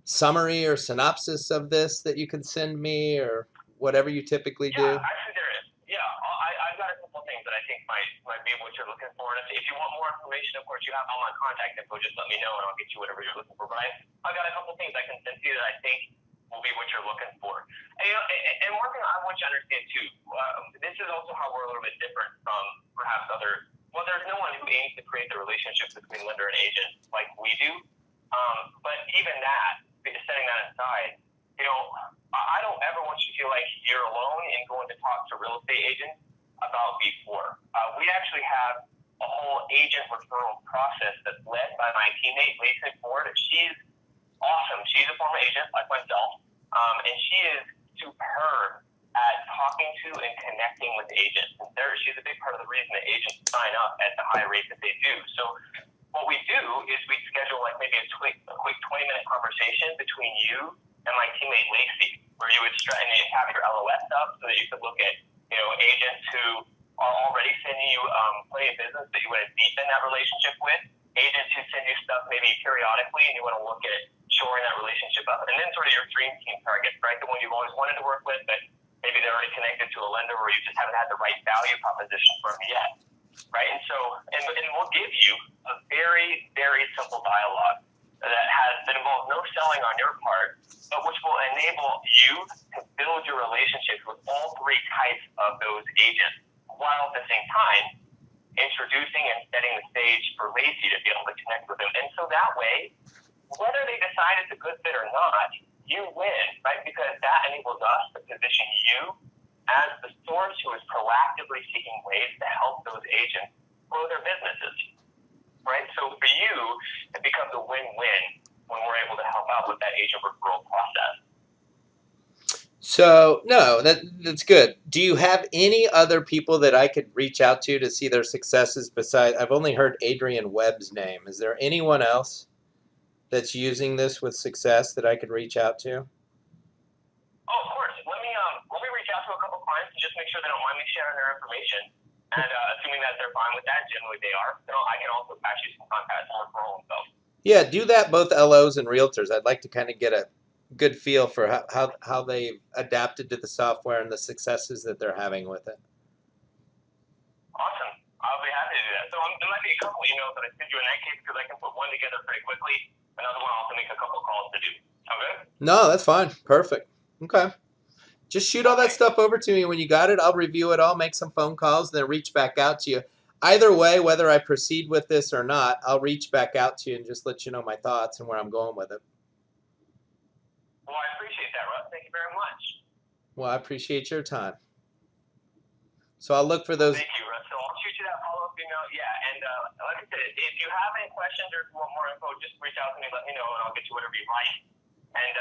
summary or synopsis of this that you can send me, or whatever you typically do? Yeah, actually there is. Yeah, I've got a couple things that I think might be what you're looking for. And if you want more information, of course, you have all my contact info. Just let me know, and I'll get you whatever you're looking for. But I've got a couple things I can send to you that I think will be what you're looking for. And one thing I want you to understand too, this is also how we're a little bit different from perhaps other. Well, there's no one who aims to create the relationship between lender and agent like we do. But even that, setting that aside, I don't ever want you to feel like you're alone in going to talk to real estate agents about V4. We actually have a whole agent referral process that's led by my teammate, Lacey Ford. She's awesome. She's a former agent like myself, and she is superb at talking to and connecting with agents. And she's a big part of the reason that agents sign up at the high rate that they do. So what we do is we schedule like maybe a quick 20-minute conversation between you and my teammate Lacey, where you would have your LOS up so that you could look at agents who are already sending you plenty of business that you want to deepen that relationship with, agents who send you stuff maybe periodically and you want to look at shoring that relationship up, and then sort of your dream team targets, right? The one you've always wanted to work with, but maybe they're already connected to a lender where you just haven't had the right value proposition for them yet, right? And so, and we'll give you a very, very simple dialogue that involves no selling on your part, but which will enable you to build your relationships with all three types of those agents, while at the same time introducing and setting the stage for Lacey to be able to connect with them. And so that way, whether they decide it's a good fit or not, you win, right? Because that enables us to position you as the source who is proactively seeking ways to help those agents grow their businesses, right? So for you, it becomes a win-win when we're able to help out with that agent referral process. So, no, that's good. Do you have any other people that I could reach out to see their successes besides? I've only heard Adrian Webb's name. Is there anyone else that's using this with success that I could reach out to? Oh, of course. Let me reach out to a couple clients and just make sure they don't mind me sharing their information. And assuming that they're fine with that, generally they are. Then I can also pass you some contacts on referral info. Yeah, do that, both LOs and realtors. I'd like to kind of get a good feel for how they've adapted to the software and the successes that they're having with it. Awesome. I'll be happy to do that. So there might be a couple emails that I send you in that case because I can put one together pretty quickly. Another one I'll also make a couple calls to do. Sound good? No, that's fine. Perfect. Okay. Just shoot all that stuff over to me when you got it. I'll review it all, make some phone calls, then reach back out to you. Either way, whether I proceed with this or not, I'll reach back out to you and just let you know my thoughts and where I'm going with it. Well, I appreciate that, Russ. Thank you very much. Well, I appreciate your time. So I'll look for those. Thank you, Russ. So I'll shoot you that follow-up email. Yeah, and like I said, if you have any questions or want more info, just reach out to me, let me know, and I'll get you whatever you like. And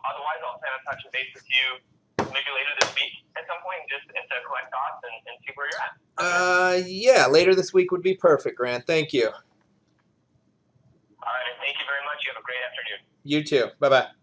otherwise, I'll plan on touching base with you maybe later this week at some point, just to collect thoughts and see where you're at. Okay. Yeah, later this week would be perfect, Grant. Thank you. All right, thank you very much. You have a great afternoon. You too. Bye-bye.